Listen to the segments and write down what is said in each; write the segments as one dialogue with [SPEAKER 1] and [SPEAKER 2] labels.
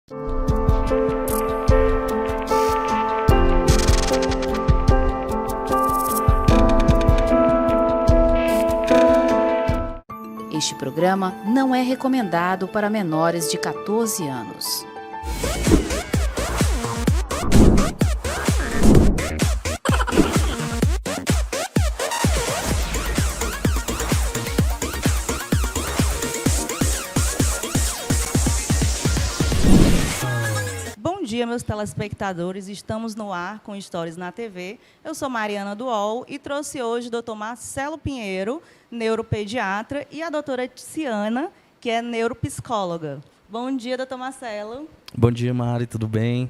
[SPEAKER 1] Este programa não é recomendado para menores de 14 anos.
[SPEAKER 2] Bom dia, meus telespectadores. Estamos no ar com Histórias na TV. Eu sou Mariana do UOL e trouxe hoje o Dr. Marcelo Pinheiro, neuropediatra, e a doutora Tiziana, que é neuropsicóloga. Bom dia, doutor Marcelo.
[SPEAKER 3] Bom dia, Mari, tudo bem?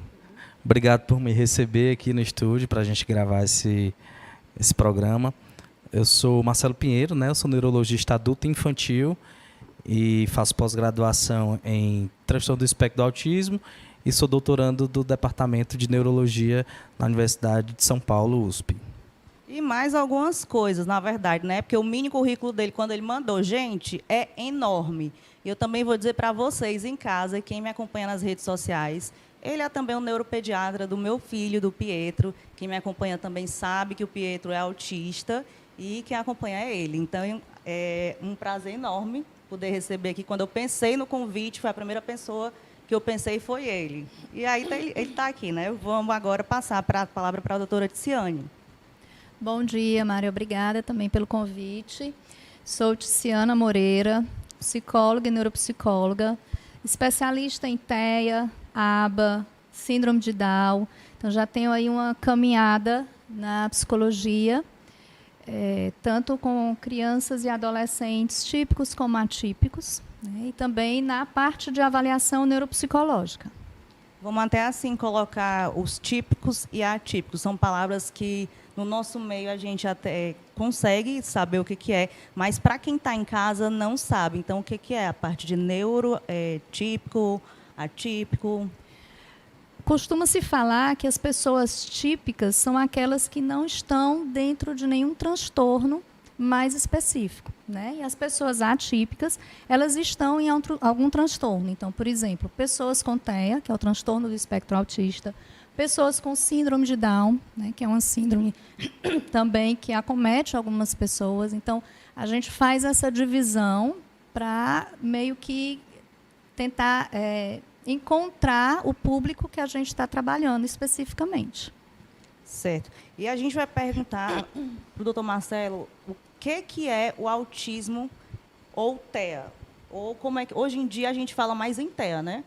[SPEAKER 3] Obrigado por me receber aqui no estúdio para a gente gravar esse programa. Eu sou Marcelo Pinheiro, né? Eu sou neurologista adulto e infantil e faço pós-graduação em transtorno do espectro do autismo e sou doutorando do Departamento de Neurologia na Universidade de São Paulo, USP.
[SPEAKER 2] E mais algumas coisas, na verdade, né? Porque o mini currículo dele, quando ele mandou, gente, é enorme. E eu também vou dizer para vocês em casa, quem me acompanha nas redes sociais, ele é também um neuropediatra do meu filho, do Pietro. Quem me acompanha também sabe que o Pietro é autista e quem acompanha é ele. Então, é um prazer enorme poder receber aqui. Quando eu pensei no convite, foi a primeira pessoa que eu pensei foi ele. E aí ele está aqui, né? Vamos agora passar a palavra para a doutora Tiziane.
[SPEAKER 4] Bom dia, Mário. Obrigada também pelo convite. Sou Tiziana Moreira, psicóloga e neuropsicóloga, especialista em TEA, ABA, síndrome de Down. Então, já tenho aí uma caminhada na psicologia, tanto com crianças e adolescentes típicos como atípicos, né, e também na parte de avaliação neuropsicológica.
[SPEAKER 2] Vamos até assim colocar os típicos e atípicos. São palavras que no nosso meio a gente até consegue saber o que é, mas para quem está em casa não sabe. Então, o que é a parte de neuro, típico, atípico?
[SPEAKER 4] Costuma-se falar que as pessoas típicas são aquelas que não estão dentro de nenhum transtorno mais específico, né? E as pessoas atípicas, elas estão em algum transtorno. Então, por exemplo, pessoas com TEA, que é o transtorno do espectro autista, pessoas com síndrome de Down, né, que é uma síndrome também que acomete algumas pessoas. Então, a gente faz essa divisão para meio que tentar encontrar o público que a gente está trabalhando especificamente.
[SPEAKER 2] Certo. E a gente vai perguntar para o doutor Marcelo o que é o autismo ou TEA? Ou como é que hoje em dia a gente fala mais em TEA, né?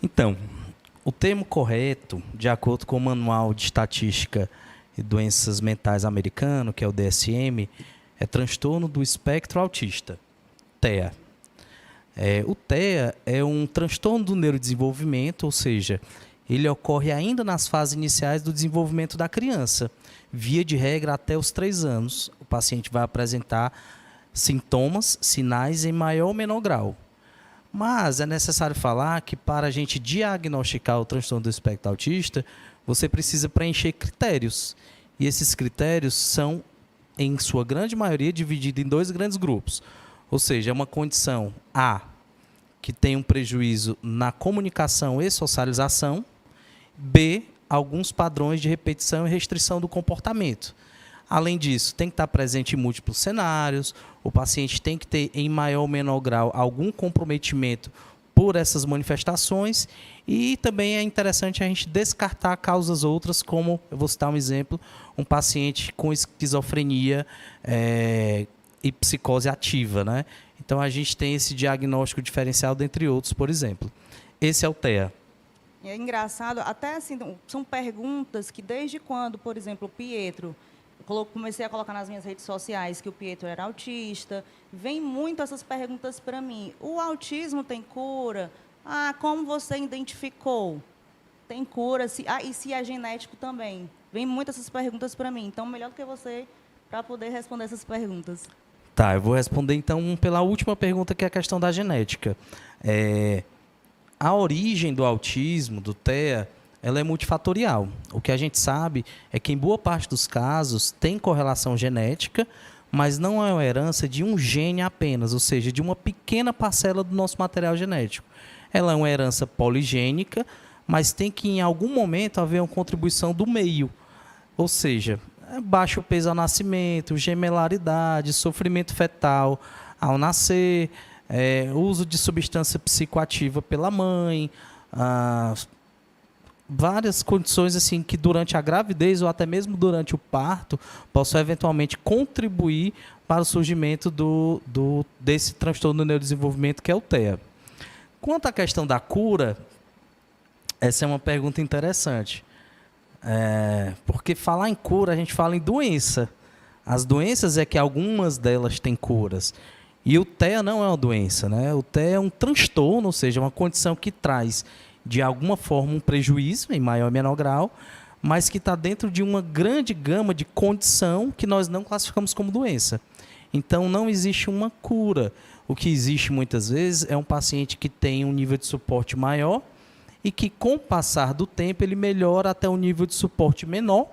[SPEAKER 3] Então, o termo correto, de acordo com o Manual de Estatística e Doenças Mentais americano, que é o DSM, é transtorno do espectro autista, TEA. O TEA é um transtorno do neurodesenvolvimento, ou seja, ele ocorre ainda nas fases iniciais do desenvolvimento da criança. Via de regra, até os 3 anos, o paciente vai apresentar sintomas, sinais em maior ou menor grau. Mas é necessário falar que para a gente diagnosticar o transtorno do espectro autista, você precisa preencher critérios. E esses critérios são, em sua grande maioria, divididos em 2 grandes grupos. Ou seja, é uma condição A, que tem um prejuízo na comunicação e socialização. B, alguns padrões de repetição e restrição do comportamento. Além disso, tem que estar presente em múltiplos cenários, o paciente tem que ter, em maior ou menor grau, algum comprometimento por essas manifestações e também é interessante a gente descartar causas outras, como, eu vou citar um exemplo, um paciente com esquizofrenia e psicose ativa, né? Então, a gente tem esse diagnóstico diferencial, dentre outros, por exemplo. Esse é o TEA.
[SPEAKER 2] É engraçado, até assim, são perguntas que desde quando, por exemplo, o Pietro, eu comecei a colocar nas minhas redes sociais que o Pietro era autista, vem muito essas perguntas para mim. O autismo tem cura? Como você identificou? Tem cura? E se é genético também? Vem muito essas perguntas para mim. Então, melhor do que você para poder responder essas perguntas.
[SPEAKER 3] Tá, eu vou responder então pela última pergunta, que é a questão da genética. A origem do autismo, do TEA, ela é multifatorial. O que a gente sabe é que em boa parte dos casos tem correlação genética, mas não é uma herança de um gene apenas, ou seja, de uma pequena parcela do nosso material genético. ela é uma herança poligênica, mas tem que, em algum momento, haver uma contribuição do meio. Ou seja, baixo peso ao nascimento, gemelaridade, sofrimento fetal ao nascer, uso de substância psicoativa pela mãe, várias condições assim que durante a gravidez ou até mesmo durante o parto possam eventualmente contribuir para o surgimento desse transtorno do neurodesenvolvimento que é o TEA. Quanto à questão da cura, essa é uma pergunta interessante. Porque falar em cura, a gente fala em doença. As doenças é que algumas delas têm curas. E o TEA não é uma doença, né? O TEA é um transtorno, ou seja, uma condição que traz, de alguma forma, um prejuízo, em maior ou menor grau, mas que está dentro de uma grande gama de condição que nós não classificamos como doença. Então, não existe uma cura. O que existe, muitas vezes, é um paciente que tem um nível de suporte maior e que, com o passar do tempo, ele melhora até um nível de suporte menor,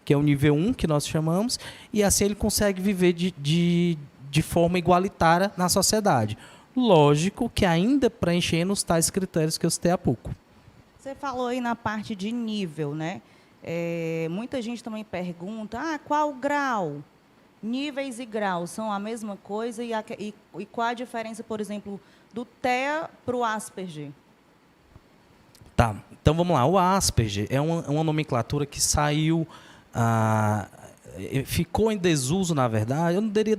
[SPEAKER 3] que é o nível 1, que nós chamamos, e assim ele consegue viver de forma igualitária na sociedade. Lógico que ainda preenchendo os tais critérios que eu citei há pouco.
[SPEAKER 2] Você falou aí na parte de nível, né? Muita gente também pergunta, qual grau? Níveis e graus são a mesma coisa? E qual a diferença, por exemplo, do TEA para o Asperger?
[SPEAKER 3] Tá, então vamos lá. O Asperger é uma nomenclatura que saiu, ficou em desuso, na verdade. Eu não diria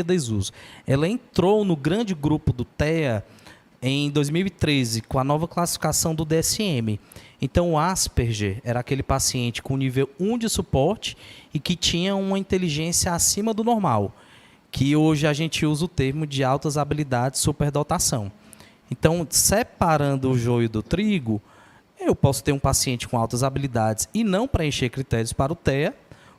[SPEAKER 3] desuso. Ela entrou no grande grupo do TEA em 2013, com a nova classificação do DSM. Então, o Asperger era aquele paciente com nível 1 de suporte e que tinha uma inteligência acima do normal, que hoje a gente usa o termo de altas habilidades superdotação. Então, separando o joio do trigo, eu posso ter um paciente com altas habilidades e não preencher critérios para o TEA,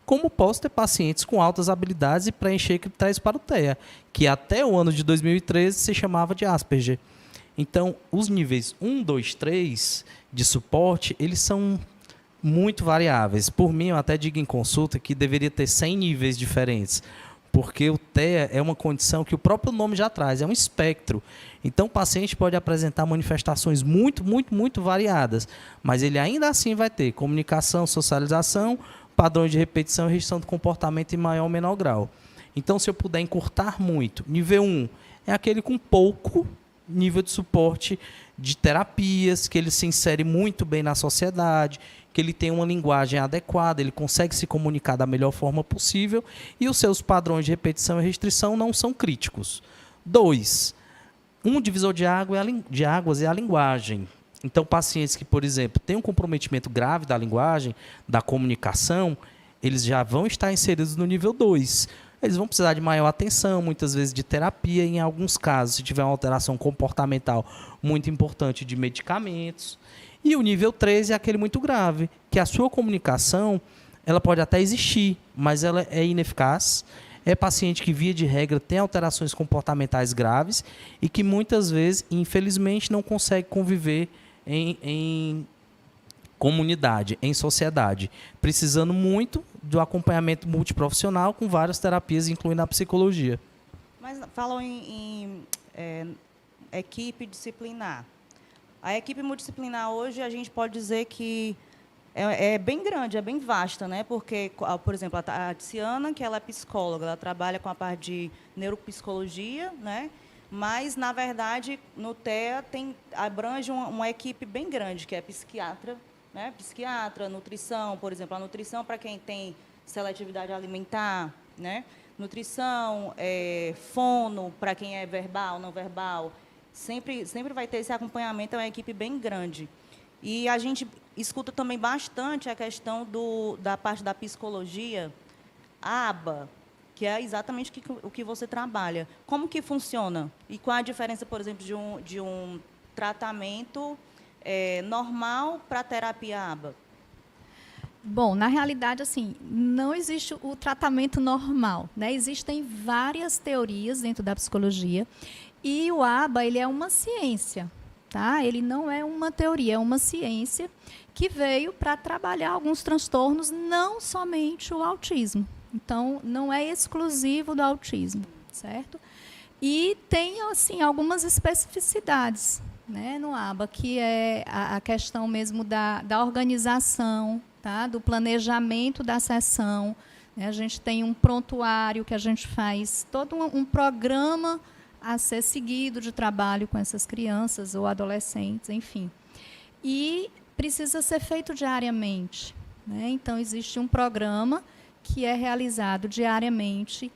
[SPEAKER 3] como posso ter pacientes com altas habilidades e preencher critérios para o TEA, que até o ano de 2013 se chamava de Asperger. Então, os níveis 1, 2, 3 de suporte, eles são muito variáveis. Por mim, eu até digo em consulta que deveria ter 100 níveis diferentes, porque o TEA é uma condição que o próprio nome já traz, é um espectro. Então, o paciente pode apresentar manifestações muito, muito, muito variadas, mas ele ainda assim vai ter comunicação, socialização, padrões de repetição e restrição do comportamento em maior ou menor grau. Então, se eu puder encurtar muito, nível 1 é aquele com pouco nível de suporte de terapias, que ele se insere muito bem na sociedade, que ele tem uma linguagem adequada, ele consegue se comunicar da melhor forma possível e os seus padrões de repetição e restrição não são críticos. 2. Um divisor de águas é a linguagem. Então, pacientes que, por exemplo, têm um comprometimento grave da linguagem, da comunicação, eles já vão estar inseridos no nível 2. Eles vão precisar de maior atenção, muitas vezes de terapia, em alguns casos, se tiver uma alteração comportamental muito importante, de medicamentos. E o nível 3 é aquele muito grave, que a sua comunicação ela pode até existir, mas ela é ineficaz. É paciente que, via de regra, tem alterações comportamentais graves e que muitas vezes, infelizmente, não consegue conviver em comunidade, em sociedade, precisando muito do acompanhamento multiprofissional com várias terapias, incluindo a psicologia.
[SPEAKER 2] Mas falou em equipe disciplinar. A equipe multidisciplinar hoje, a gente pode dizer que é bem grande, é bem vasta, né? Porque, por exemplo, a Tiziana, que ela é psicóloga, ela trabalha com a parte de neuropsicologia, né? Mas, na verdade, no TEA abrange uma equipe bem grande, que é psiquiatra, né? Psiquiatra, nutrição, por exemplo, a nutrição para quem tem seletividade alimentar, né? Nutrição, fono para quem é verbal, não verbal, sempre vai ter esse acompanhamento, é uma equipe bem grande. E a gente escuta também bastante a questão da parte da psicologia, a aba, que é exatamente o que você trabalha. Como que funciona? E qual a diferença, por exemplo, de um tratamento normal para a terapia aba?
[SPEAKER 4] Bom, na realidade, assim, não existe o tratamento normal, né? Existem várias teorias dentro da psicologia e o ABA, ele é uma ciência, tá? Ele não é uma teoria, é uma ciência que veio para trabalhar alguns transtornos, não somente o autismo. Então, não é exclusivo do autismo, certo? E tem, assim, algumas especificidades, né, no ABA, que é a questão mesmo da organização, tá, do planejamento da sessão. Né? A gente tem um prontuário que a gente faz todo um programa a ser seguido de trabalho com essas crianças ou adolescentes, enfim. E precisa ser feito diariamente. Né? Então, existe um programa que é realizado diariamente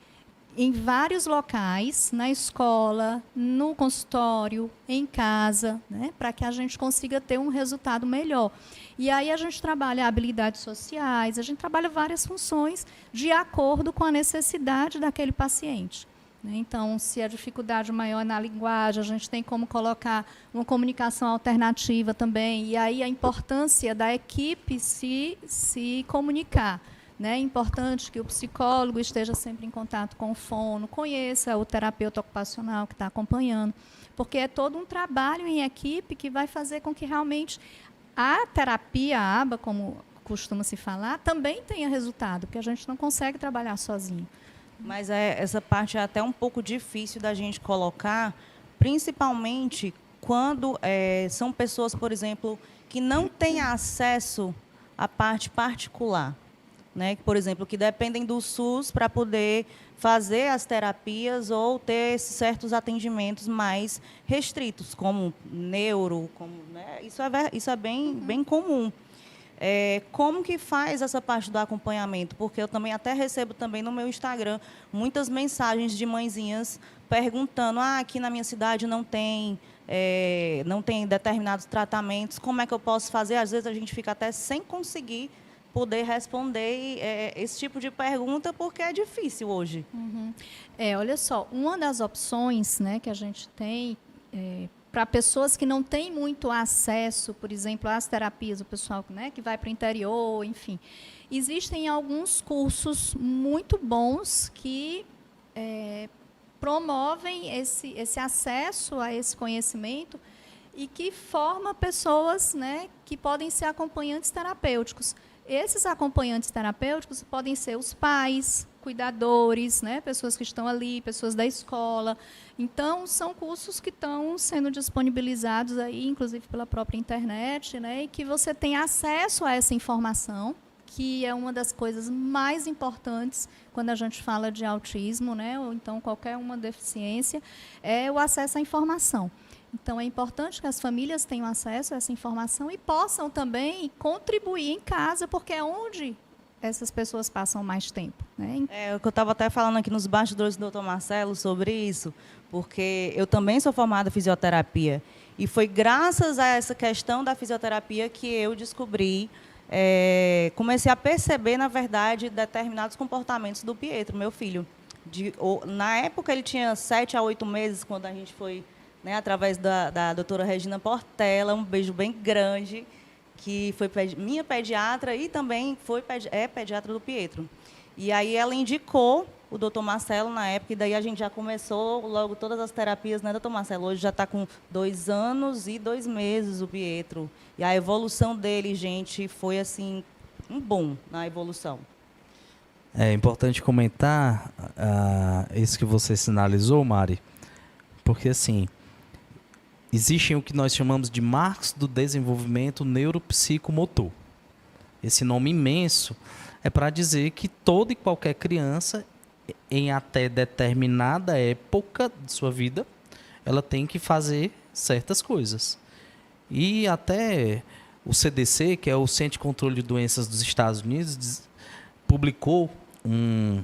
[SPEAKER 4] em vários locais, na escola, no consultório, em casa, né, para que a gente consiga ter um resultado melhor. E aí a gente trabalha habilidades sociais, a gente trabalha várias funções de acordo com a necessidade daquele paciente. Né? Então, se a dificuldade maior é na linguagem, a gente tem como colocar uma comunicação alternativa também, e aí a importância da equipe se comunicar. Né? É importante que o psicólogo esteja sempre em contato com o fono, conheça o terapeuta ocupacional que está acompanhando, porque é todo um trabalho em equipe que vai fazer com que realmente a terapia, a ABA, como costuma se falar, também tenha resultado, porque a gente não consegue trabalhar sozinho.
[SPEAKER 2] Mas essa parte é até um pouco difícil da gente colocar, principalmente quando são pessoas, por exemplo, que não têm acesso à parte particular. Né, por exemplo, que dependem do SUS para poder fazer as terapias ou ter certos atendimentos mais restritos, como neuro, né, isso é bem comum. Como que faz essa parte do acompanhamento? Porque eu também até recebo também no meu Instagram muitas mensagens de mãezinhas perguntando, aqui na minha cidade não tem determinados tratamentos, como é que eu posso fazer? Às vezes a gente fica até sem conseguir poder responder esse tipo de pergunta, porque é difícil hoje.
[SPEAKER 4] Uhum. Olha só, uma das opções, né, que a gente tem para pessoas que não têm muito acesso, por exemplo, às terapias, o pessoal, né, que vai para o interior, enfim, existem alguns cursos muito bons que promovem esse acesso a esse conhecimento e que forma pessoas, né, que podem ser acompanhantes terapêuticos. Esses acompanhantes terapêuticos podem ser os pais, cuidadores, né, pessoas que estão ali, pessoas da escola. Então, são cursos que estão sendo disponibilizados aí, inclusive pela própria internet, né, e que você tem acesso a essa informação, que é uma das coisas mais importantes quando a gente fala de autismo, né, ou então qualquer uma deficiência, é o acesso à informação. Então, é importante que as famílias tenham acesso a essa informação e possam também contribuir em casa, porque é onde essas pessoas passam mais tempo. Né?
[SPEAKER 2] O que eu estava até falando aqui nos bastidores do Dr. Marcelo sobre isso, porque eu também sou formada em fisioterapia. E foi graças a essa questão da fisioterapia que eu descobri, comecei a perceber, na verdade, determinados comportamentos do Pietro, meu filho. Na época, ele tinha 7 a 8 meses, quando a gente foi... Né, através da doutora Regina Portela, um beijo bem grande, que foi minha pediatra e também é pediatra do Pietro. E aí ela indicou o doutor Marcelo na época, e daí a gente já começou logo todas as terapias, né, doutor Marcelo? Hoje já está com 2 anos e 2 meses o Pietro. E a evolução dele, gente, foi assim, um boom na evolução.
[SPEAKER 3] É importante comentar isso que você sinalizou, Mari, porque assim... Existem o que nós chamamos de marcos do desenvolvimento neuropsicomotor. Esse nome imenso é para dizer que toda e qualquer criança, em até determinada época de sua vida, ela tem que fazer certas coisas. E até o CDC, que é o Centro de Controle de Doenças dos Estados Unidos, publicou um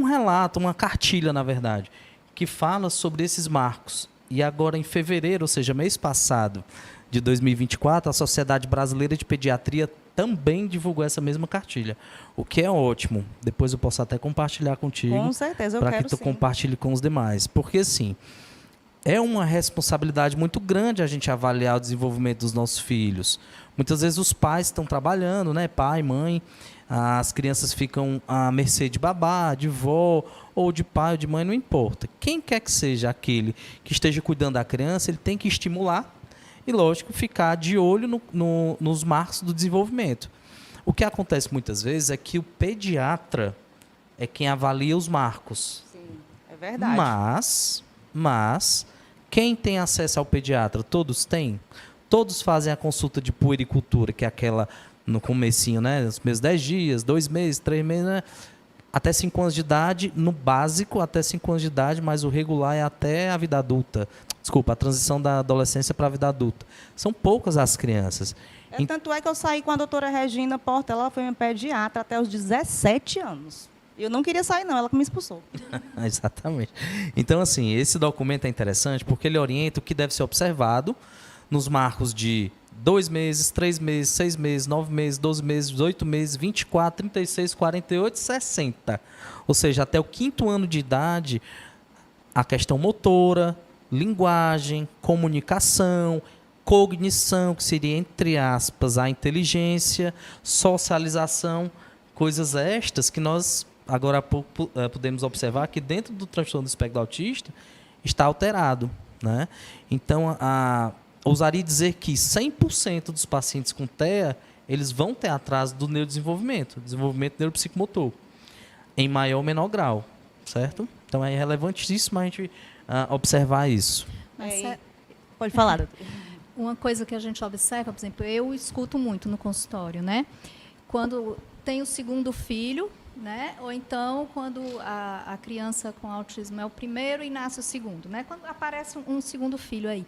[SPEAKER 3] relato, uma cartilha, na verdade, que fala sobre esses marcos. E agora, em fevereiro, ou seja, mês passado, de 2024, a Sociedade Brasileira de Pediatria também divulgou essa mesma cartilha, o que é ótimo. Depois eu posso até compartilhar contigo.
[SPEAKER 2] Com certeza, eu quero sim.
[SPEAKER 3] Para que tu compartilhe com os demais. Porque, assim, é uma responsabilidade muito grande a gente avaliar o desenvolvimento dos nossos filhos. Muitas vezes os pais estão trabalhando, né? Pai, mãe, as crianças ficam à mercê de babá, de vó, ou de pai ou de mãe, não importa. Quem quer que seja aquele que esteja cuidando da criança, ele tem que estimular e, lógico, ficar de olho nos marcos do desenvolvimento. O que acontece muitas vezes é que o pediatra é quem avalia os marcos.
[SPEAKER 2] Sim, é verdade.
[SPEAKER 3] Mas Quem tem acesso ao pediatra? Todos têm? Todos fazem a consulta de puericultura, que é aquela no comecinho, né? Os primeiros 10 dias, 2 meses, 3 meses, né? Até 5 anos de idade, no básico, até 5 anos de idade, mas o regular é até a vida adulta. Desculpa, a transição da adolescência para a vida adulta. São poucas as crianças.
[SPEAKER 2] Tanto é que eu saí com a doutora Regina Porta, ela foi minha pediatra até os 17 anos. Eu não queria sair, não, ela que me expulsou.
[SPEAKER 3] Exatamente. Então, assim, esse documento é interessante porque ele orienta o que deve ser observado nos marcos de 2 meses, 3 meses, 6 meses, 9 meses, 12 meses, 18 meses, 24, 36, 48, 60. Ou seja, até o 5º ano de idade, a questão motora, linguagem, comunicação, cognição, que seria, entre aspas, a inteligência, socialização, coisas estas que nós agora há pouco podemos observar que dentro do transtorno do espectro autista está alterado, né? Então, ousaria dizer que 100% dos pacientes com TEA, eles vão ter atraso do neurodesenvolvimento, desenvolvimento neuropsicomotor, em maior ou menor grau, certo? Então, é relevantíssimo a gente observar isso.
[SPEAKER 2] Pode falar, doutor.
[SPEAKER 4] Uma coisa que a gente observa, por exemplo, eu escuto muito no consultório, né? Quando tem o segundo filho, né? Ou então quando a criança com autismo é o primeiro e nasce o segundo, né? Quando aparece um segundo filho aí.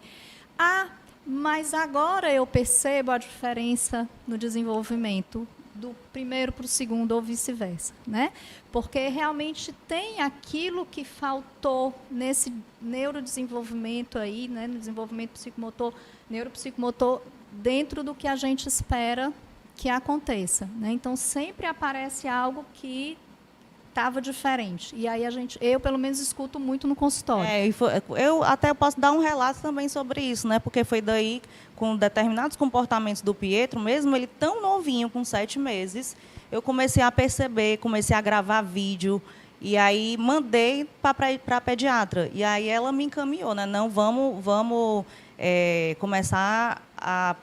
[SPEAKER 4] Mas agora eu percebo a diferença no desenvolvimento do primeiro para o segundo ou vice-versa, né? Porque realmente tem aquilo que faltou nesse neurodesenvolvimento aí, né? No desenvolvimento psicomotor, neuropsicomotor, dentro do que a gente espera que aconteça, né? Então sempre aparece algo que estava diferente. E aí eu pelo menos escuto muito no consultório.
[SPEAKER 2] Eu até posso dar um relato também sobre isso, né? Porque foi daí, com determinados comportamentos do Pietro, mesmo ele tão novinho, com 7 meses, eu comecei a perceber, comecei a gravar vídeo, e aí mandei para a pediatra. E aí ela me encaminhou, né? Não, vamos começar a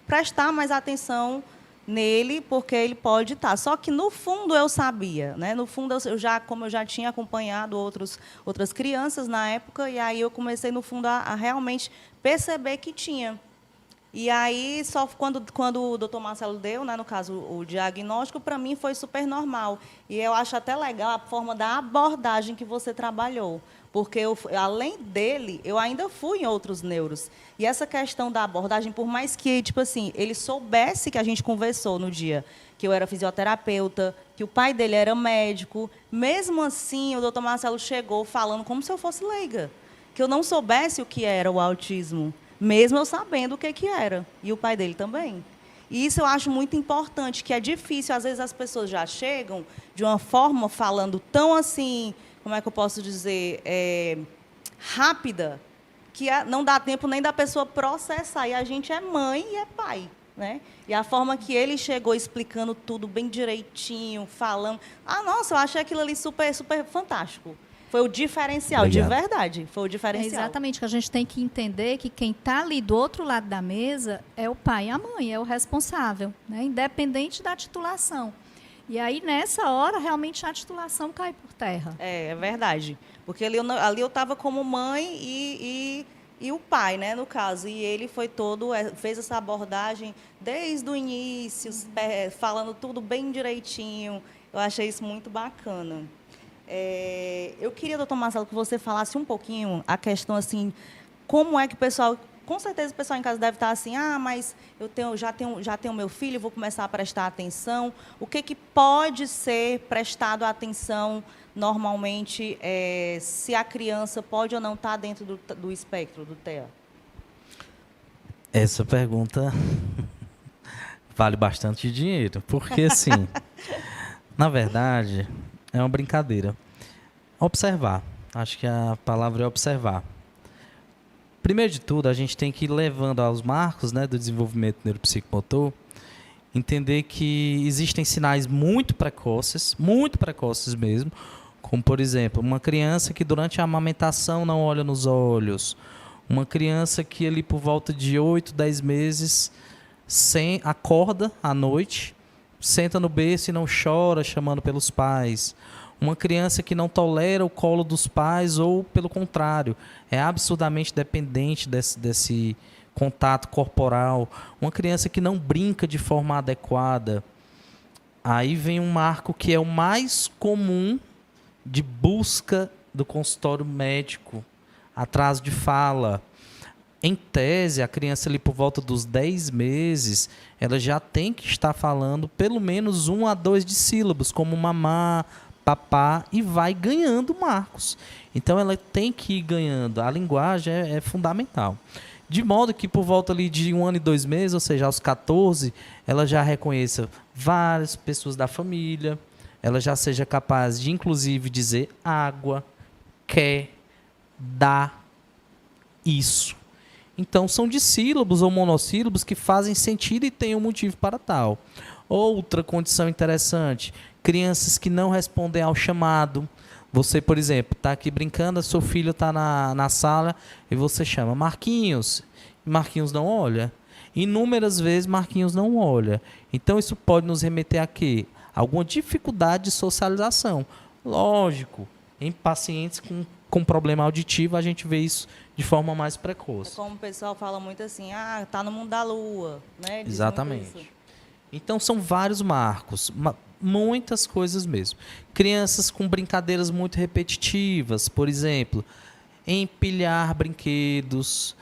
[SPEAKER 2] prestar mais atenção nele, porque ele pode estar. Só que, no fundo, eu sabia, né? No fundo, como eu já tinha acompanhado outras crianças na época, e aí eu comecei, no fundo, a realmente perceber que tinha. E aí, só quando o doutor Marcelo deu, né, no caso, o diagnóstico, para mim foi super normal. E eu acho até legal a forma da abordagem que você trabalhou. Porque, além dele, eu ainda fui em outros neuros. E essa questão da abordagem, por mais que, tipo assim, ele soubesse que a gente conversou no dia, que eu era fisioterapeuta, que o pai dele era médico, mesmo assim, o doutor Marcelo chegou falando como se eu fosse leiga, que eu não soubesse o que era o autismo, mesmo eu sabendo o que era. E o pai dele também. E isso eu acho muito importante, que é difícil, às vezes as pessoas já chegam de uma forma falando tão assim, como é que eu posso dizer, rápida, que não dá tempo nem da pessoa processar. E a gente é mãe e é pai, né? E a forma que ele chegou explicando tudo bem direitinho, falando... nossa, eu achei aquilo ali super, super fantástico. Foi o diferencial,
[SPEAKER 3] Obrigado.
[SPEAKER 2] De verdade. Foi o diferencial.
[SPEAKER 4] Exatamente, que a gente tem que entender que quem está ali do outro lado da mesa é o pai e a mãe, é o responsável, né? Independente da titulação. E aí, nessa hora, realmente a titulação cai por terra.
[SPEAKER 2] É verdade. Porque ali eu estava como mãe e o pai, né, no caso. E ele fez essa abordagem desde o início, falando tudo bem direitinho. Eu achei isso muito bacana. Eu queria, doutor Marcelo, que você falasse um pouquinho a questão, assim, como é que o pessoal... Com certeza o pessoal em casa deve estar assim, mas já tenho meu filho, vou começar a prestar atenção. O que pode ser prestado atenção normalmente, se a criança pode ou não estar dentro do espectro do TEA?
[SPEAKER 3] Essa pergunta vale bastante dinheiro, porque, assim, na verdade, é uma brincadeira. Observar. Acho que a palavra é observar. Primeiro de tudo, a gente tem que ir levando aos marcos, né, do desenvolvimento neuropsicomotor, entender que existem sinais muito precoces mesmo, como, por exemplo, uma criança que durante a amamentação não olha nos olhos, uma criança que ali por volta de 8, 10 meses acorda à noite, senta no berço e não chora chamando pelos pais, Uma criança que não tolera o colo dos pais ou, pelo contrário, é absurdamente dependente desse contato corporal. Uma criança que não brinca de forma adequada. Aí vem um marco que é o mais comum de busca do consultório médico. Atraso de fala. Em tese, a criança ali por volta dos 10 meses, ela já tem que estar falando pelo menos 1 a 2 dissílabos, como mamá, papá, e vai ganhando marcos. Então, ela tem que ir ganhando. A linguagem é fundamental. De modo que por volta ali de 1 ano e 2 meses, ou seja, aos 14, ela já reconheça várias pessoas da família, ela já seja capaz de, inclusive, dizer água, quer, dá, isso. Então, são dissílabos ou monossílabos que fazem sentido e têm um motivo para tal. Outra condição interessante, crianças que não respondem ao chamado. Você, por exemplo, está aqui brincando, seu filho está na sala e você chama Marquinhos. Marquinhos não olha. Inúmeras vezes Marquinhos não olha. Então, isso pode nos remeter a quê? Alguma dificuldade de socialização. Lógico, em pacientes com problema auditivo, a gente vê isso de forma mais precoce.
[SPEAKER 2] É como o pessoal fala muito assim, tá no mundo da lua, né? Diz
[SPEAKER 3] exatamente. Então, são vários marcos, muitas coisas mesmo. Crianças com brincadeiras muito repetitivas, por exemplo, empilhar brinquedos,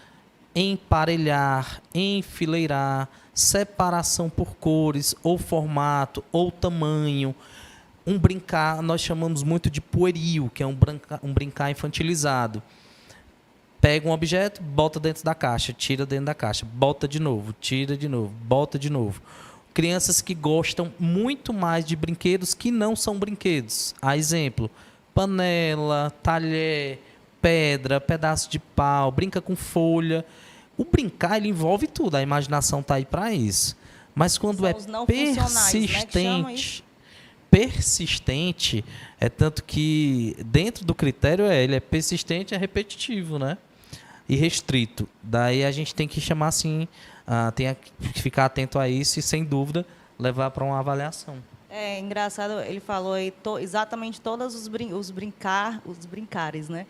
[SPEAKER 3] emparelhar, enfileirar, separação por cores, ou formato, ou tamanho. Um brincar, nós chamamos muito de pueril, que é um brincar infantilizado. Pega um objeto, bota dentro da caixa, tira dentro da caixa, bota de novo, tira de novo, bota de novo. Crianças que gostam muito mais de brinquedos que não são brinquedos. A exemplo, panela, talher, pedra, pedaço de pau, brinca com folha. O brincar, ele envolve tudo, a imaginação está aí para isso. Mas quando é persistente, persistente, é tanto que dentro do critério ele é persistente, é repetitivo, né? E restrito. Daí a gente tem que chamar assim, tem que ficar atento a isso e, sem dúvida, levar para uma avaliação.
[SPEAKER 2] É engraçado, ele falou aí exatamente todos os brincares, né?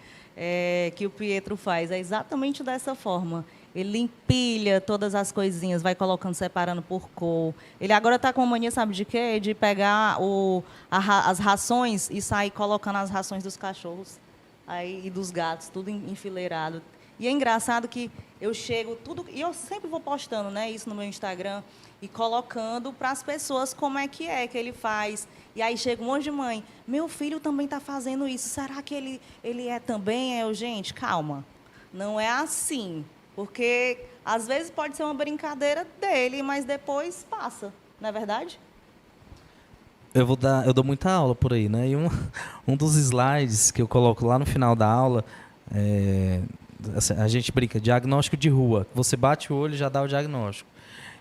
[SPEAKER 2] Que o Pietro faz. É exatamente dessa forma. Ele empilha todas as coisinhas, vai colocando, separando por cor. Ele agora está com a mania, sabe de quê? De pegar as rações e sair colocando as rações dos cachorros aí, e dos gatos, tudo enfileirado. E é engraçado que eu chego, e eu sempre vou postando, né, isso no meu Instagram, e colocando para as pessoas como é que ele faz. E aí chega um monte de mãe, meu filho também está fazendo isso, será que ele é também? Gente, calma, não é assim. Porque, às vezes, pode ser uma brincadeira dele, mas depois passa, não é verdade?
[SPEAKER 3] Eu dou muita aula por aí, né? E um dos slides que eu coloco lá no final da aula, a gente brinca, diagnóstico de rua. Você bate o olho e já dá o diagnóstico.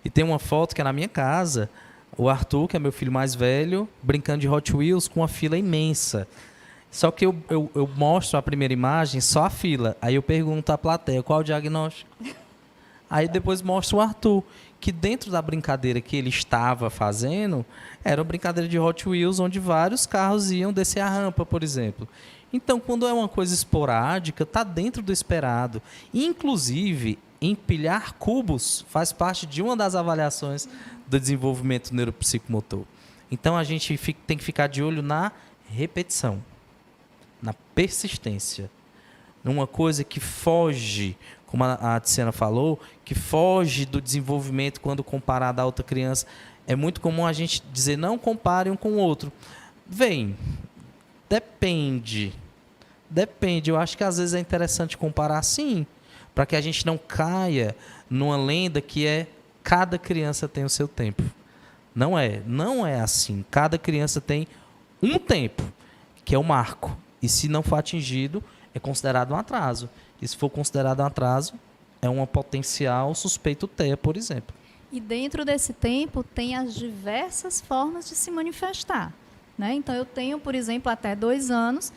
[SPEAKER 3] E tem uma foto que é na minha casa, o Arthur, que é meu filho mais velho, brincando de Hot Wheels com uma fila imensa. Só que eu mostro a primeira imagem, só a fila. Aí eu pergunto à plateia, qual é o diagnóstico? Aí depois mostro o Arthur, que dentro da brincadeira que ele estava fazendo, era uma brincadeira de Hot Wheels, onde vários carros iam descer a rampa, por exemplo. Então, quando é uma coisa esporádica, está dentro do esperado. Inclusive, empilhar cubos faz parte de uma das avaliações do desenvolvimento neuropsicomotor. Então, a gente tem que ficar de olho na repetição, na persistência. Numa coisa que foge, como a Tiziana falou, que foge do desenvolvimento quando comparada a outra criança. É muito comum a gente dizer, não compare um com o outro. Depende. Eu acho que às vezes é interessante comparar sim, para que a gente não caia numa lenda que é cada criança tem o seu tempo. Não é assim. Cada criança tem um tempo, que é o marco. E se não for atingido, é considerado um atraso. E se for considerado um atraso, é uma potencial suspeito TEA, por exemplo.
[SPEAKER 4] E dentro desse tempo, tem as diversas formas de se manifestar, né? Então, eu tenho, por exemplo, até 2 anos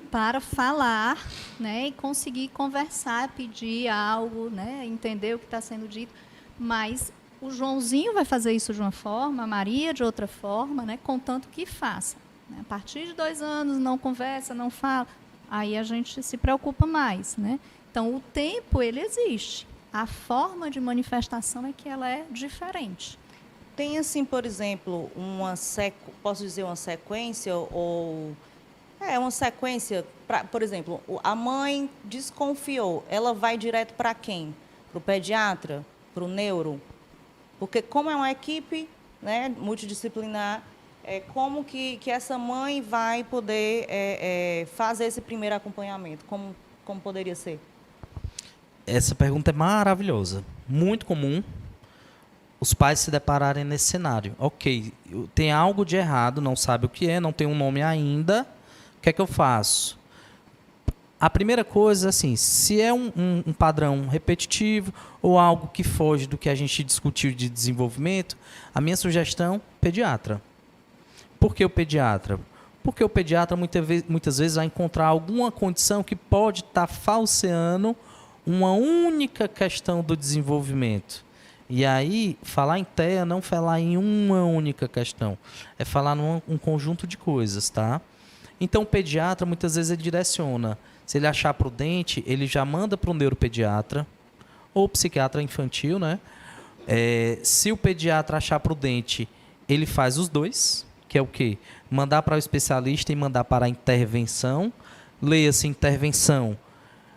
[SPEAKER 4] para falar, né, e conseguir conversar, pedir algo, né, entender o que está sendo dito. Mas o Joãozinho vai fazer isso de uma forma, a Maria de outra forma, né, contanto que faça. né? A partir de 2 anos, não conversa, não fala, aí a gente se preocupa mais, né? Então, o tempo, ele existe. A forma de manifestação é que ela é diferente.
[SPEAKER 2] Tem, assim, por exemplo, posso dizer uma sequência ou... uma sequência, por exemplo, a mãe desconfiou, ela vai direto para quem? Para o pediatra? Para o neuro? Porque como é uma equipe, né, multidisciplinar, como que essa mãe vai poder fazer esse primeiro acompanhamento? Como poderia ser?
[SPEAKER 3] Essa pergunta é maravilhosa. Muito comum os pais se depararem nesse cenário. Ok, tem algo de errado, não sabe o que é, não tem um nome ainda. O que é que eu faço? A primeira coisa, assim, se é um padrão repetitivo ou algo que foge do que a gente discutiu de desenvolvimento, a minha sugestão, pediatra. Por que o pediatra? Porque o pediatra muitas vezes vai encontrar alguma condição que pode estar falseando uma única questão do desenvolvimento. E aí, falar em TEA não falar em uma única questão, é falar num conjunto de coisas, tá? Então, o pediatra, muitas vezes, ele direciona. Se ele achar prudente, ele já manda para o neuropediatra ou psiquiatra infantil, né? Se o pediatra achar prudente, ele faz os dois, que é o quê? Mandar para o especialista e mandar para a intervenção. Leia-se intervenção.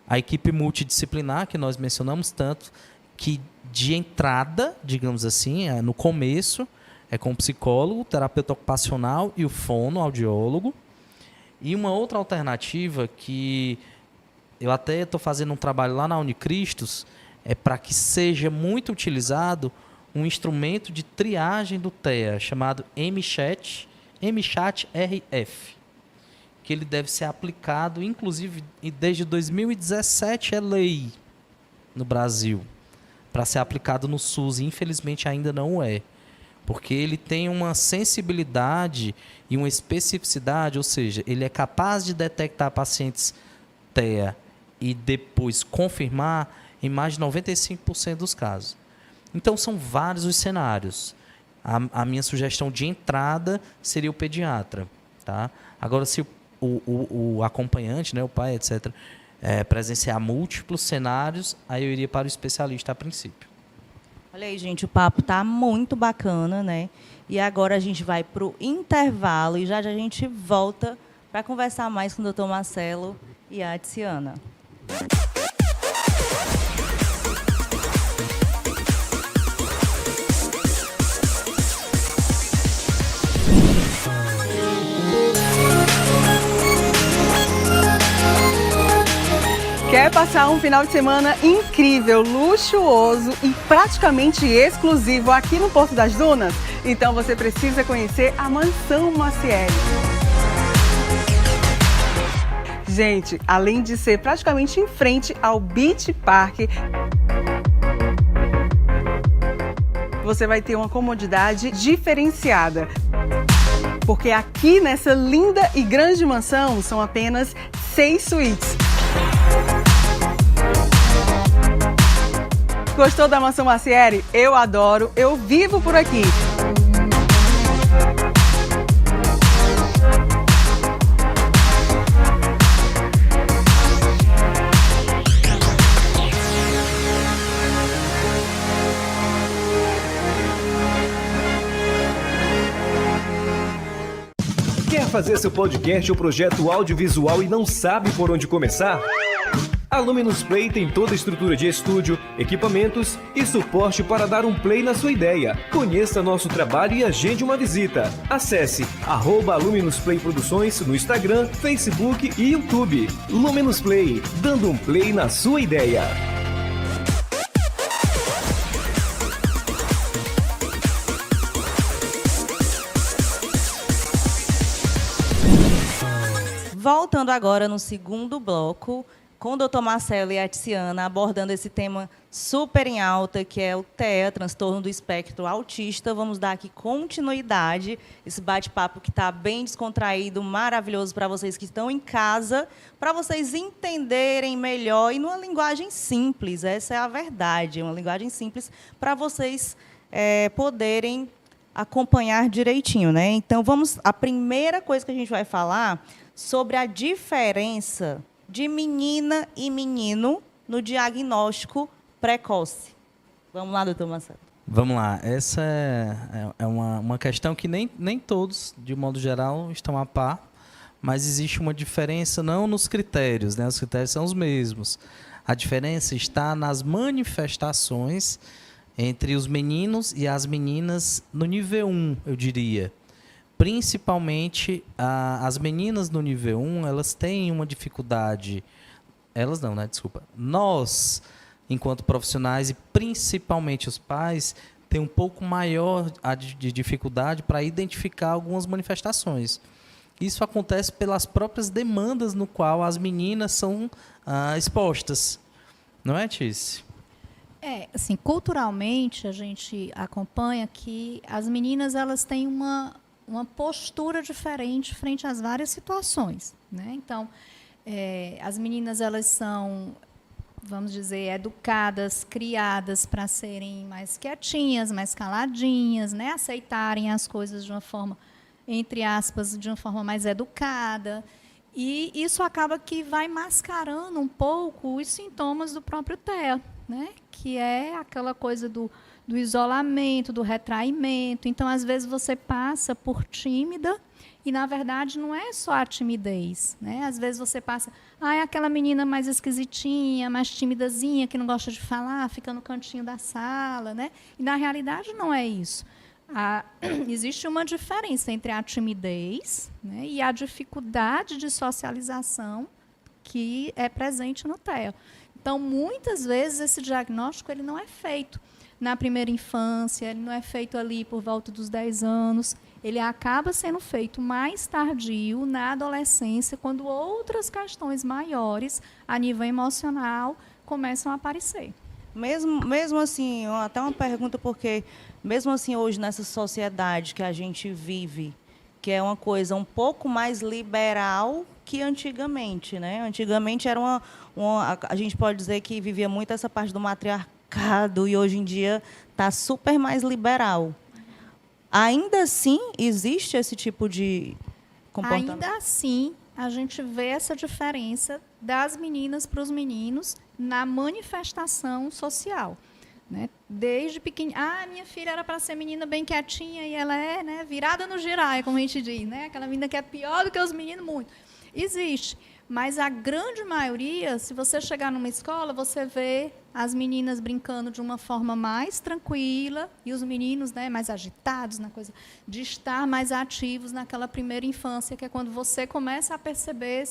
[SPEAKER 3] A equipe multidisciplinar, que nós mencionamos tanto, que de entrada, digamos assim, no começo, é com o psicólogo, o terapeuta ocupacional e o fonoaudiólogo. E uma outra alternativa que eu até estou fazendo um trabalho lá na Unicristos, é para que seja muito utilizado um instrumento de triagem do TEA, chamado MChat RF, que ele deve ser aplicado, inclusive, desde 2017 é lei no Brasil, para ser aplicado no SUS, e infelizmente ainda não é. Porque ele tem uma sensibilidade e uma especificidade, ou seja, ele é capaz de detectar pacientes TEA e depois confirmar em mais de 95% dos casos. Então, são vários os cenários. A minha sugestão de entrada seria o pediatra. Tá? Agora, se o acompanhante, né, o pai, etc., presenciar múltiplos cenários, aí eu iria para o especialista a princípio.
[SPEAKER 2] Olha aí, gente, o papo está muito bacana, né? E agora a gente vai para o intervalo e já a gente volta para conversar mais com o Dr. Marcelo e a Tiziana.
[SPEAKER 5] Quer passar um final de semana incrível, luxuoso e praticamente exclusivo aqui no Porto das Dunas? Então você precisa conhecer a Mansão Macieri. Gente, além de ser praticamente em frente ao Beach Park, você vai ter uma comodidade diferenciada. Porque aqui nessa linda e grande mansão são apenas 6 suítes. Gostou da Mansão Macieri? Eu adoro, eu vivo por aqui.
[SPEAKER 6] Quer fazer seu podcast ou projeto audiovisual e não sabe por onde começar? A Luminous Play tem toda a estrutura de estúdio, equipamentos e suporte para dar um play na sua ideia. Conheça nosso trabalho e agende uma visita. Acesse @Luminous Play Produções no Instagram, Facebook e YouTube. Luminous Play, dando um play na sua ideia.
[SPEAKER 2] Voltando agora no segundo bloco, com o Dr. Marcelo e a Tiziana, abordando esse tema super em alta, que é o TEA, transtorno do espectro autista. Vamos dar aqui continuidade, esse bate-papo que está bem descontraído, maravilhoso para vocês que estão em casa, para vocês entenderem melhor e numa linguagem simples, essa é a verdade, uma linguagem simples para vocês poderem acompanhar direitinho, né? Então, a primeira coisa que a gente vai falar sobre a diferença de menina e menino no diagnóstico precoce. Vamos lá, doutor Marcelo.
[SPEAKER 3] Vamos lá. Essa é uma questão que nem todos, de modo geral, estão a par, mas existe uma diferença não nos critérios, né? Os critérios são os mesmos. A diferença está nas manifestações entre os meninos e as meninas no nível 1, eu diria. Principalmente, as meninas no nível 1, elas têm uma dificuldade... Elas não, né? Desculpa. Nós, enquanto profissionais, e principalmente os pais, têm um pouco maior de dificuldade para identificar algumas manifestações. Isso acontece pelas próprias demandas no qual as meninas são expostas. Não é, Tícia?
[SPEAKER 4] Assim, culturalmente, a gente acompanha que as meninas elas têm uma postura diferente frente às várias situações, né? Então, as meninas elas são, vamos dizer, educadas, criadas para serem mais quietinhas, mais caladinhas, né? Aceitarem as coisas de uma forma, entre aspas, de uma forma mais educada. E isso acaba que vai mascarando um pouco os sintomas do próprio TEA, né? Que é aquela coisa do isolamento, do retraimento. Então, às vezes, você passa por tímida e, na verdade, não é só a timidez, né? Às vezes você passa, é aquela menina mais esquisitinha, mais timidazinha, que não gosta de falar, fica no cantinho da sala, né? E, na realidade, não é isso. Existe uma diferença entre a timidez, né, e a dificuldade de socialização que é presente no TEA. Então, muitas vezes, esse diagnóstico ele não é feito na primeira infância, ele não é feito ali por volta dos 10 anos, ele acaba sendo feito mais tardio, na adolescência, quando outras questões maiores, a nível emocional, começam a aparecer.
[SPEAKER 2] Mesmo assim, até uma pergunta, porque mesmo assim hoje nessa sociedade que a gente vive, que é uma coisa um pouco mais liberal que antigamente, né? Antigamente era a gente pode dizer que vivia muito essa parte do matriarcado e hoje em dia está super mais liberal. Ainda assim existe esse tipo de comportamento?
[SPEAKER 4] Ainda assim, a gente vê essa diferença das meninas para os meninos na manifestação social, né? Desde pequenininha, minha filha era para ser menina bem quietinha e ela é, né, virada no giraia, como a gente diz, né? Aquela menina que é pior do que os meninos, muito. Existe, mas a grande maioria, se você chegar numa escola, você vê as meninas brincando de uma forma mais tranquila e os meninos, né, mais agitados na coisa de estar mais ativos naquela primeira infância, que é quando você começa a perceber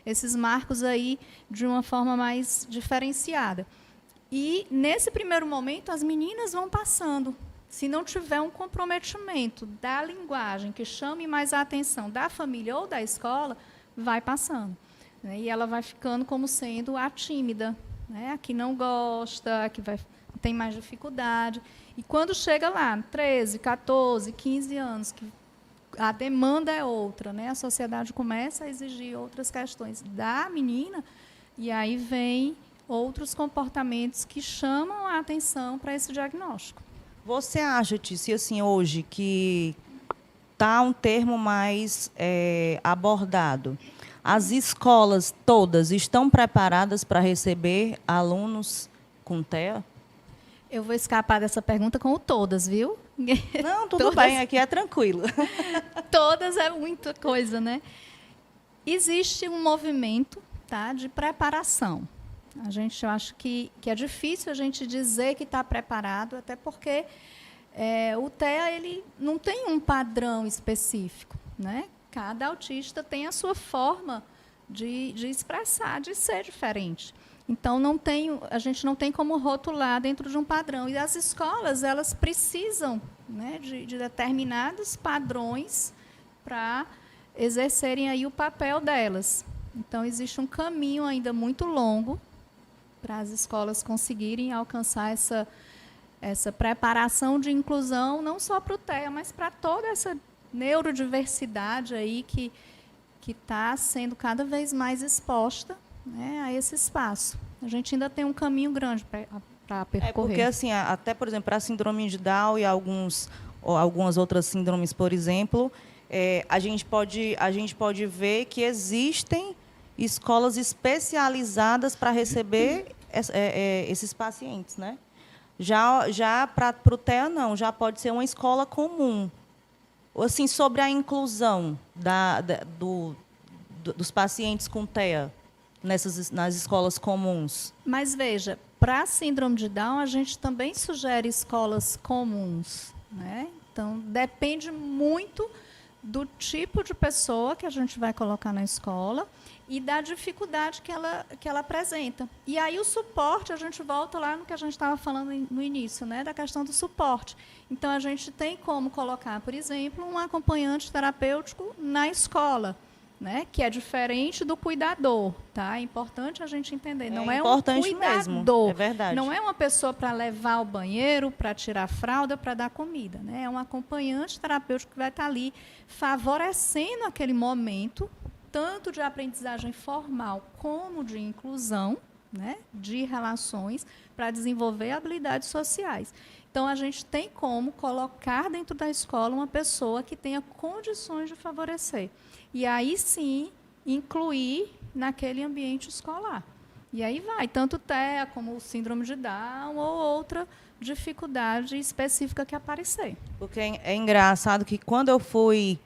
[SPEAKER 4] esses marcos aí de uma forma mais diferenciada. E, nesse primeiro momento, as meninas vão passando. Se não tiver um comprometimento da linguagem que chame mais a atenção da família ou da escola, vai passando, né? E ela vai ficando como sendo a tímida, né? A que não gosta, a que tem mais dificuldade. E quando chega lá, 13, 14, 15 anos, que a demanda é outra, né? A sociedade começa a exigir outras questões da menina, e aí vem outros comportamentos que chamam a atenção para esse diagnóstico.
[SPEAKER 2] Você acha, Tícia, assim, hoje, que está um termo mais abordado? As escolas todas estão preparadas para receber alunos com TEA?
[SPEAKER 4] Eu vou escapar dessa pergunta com o todas, viu?
[SPEAKER 2] Não, tudo bem, aqui é tranquilo.
[SPEAKER 4] Todas é muita coisa, né? Existe um movimento, tá, de preparação. Eu acho que é difícil a gente dizer que está preparado, até porque o TEA ele não tem um padrão específico, né? Cada autista tem a sua forma de expressar, de ser diferente. Então, a gente não tem como rotular dentro de um padrão. E as escolas elas precisam, né, de determinados padrões para exercerem aí o papel delas. Então, existe um caminho ainda muito longo para as escolas conseguirem alcançar essa preparação de inclusão, não só para o TEA, mas para toda essa neurodiversidade aí que está sendo cada vez mais exposta, né, a esse espaço. A gente ainda tem um caminho grande percorrer.
[SPEAKER 2] Porque, assim, até, por exemplo, para a síndrome de Down e algumas outras síndromes, por exemplo, a gente pode ver que existem escolas especializadas para receber esses pacientes, né? Já para o TEA, não, já pode ser uma escola comum. Assim, sobre a inclusão dos pacientes com TEA nas escolas comuns.
[SPEAKER 4] Mas, veja, para a síndrome de Down, a gente também sugere escolas comuns, né? Então, depende muito do tipo de pessoa que a gente vai colocar na escola e da dificuldade que ela apresenta. E aí o suporte, a gente volta lá no que a gente estava falando no início, né, da questão do suporte. Então, a gente tem como colocar, por exemplo, um acompanhante terapêutico na escola, né, que é diferente do cuidador, tá? É importante a gente entender. Não é um cuidador,
[SPEAKER 2] mesmo. É verdade.
[SPEAKER 4] Não é uma pessoa para levar ao banheiro, para tirar a fralda, para dar comida, né? É um acompanhante terapêutico que vai estar ali favorecendo aquele momento, tanto de aprendizagem formal como de inclusão, né, de relações, para desenvolver habilidades sociais. Então, a gente tem como colocar dentro da escola uma pessoa que tenha condições de favorecer. E aí, sim, incluir naquele ambiente escolar. E aí vai, tanto TEA como o síndrome de Down ou outra dificuldade específica que aparecer.
[SPEAKER 2] Porque é engraçado que quando eu fui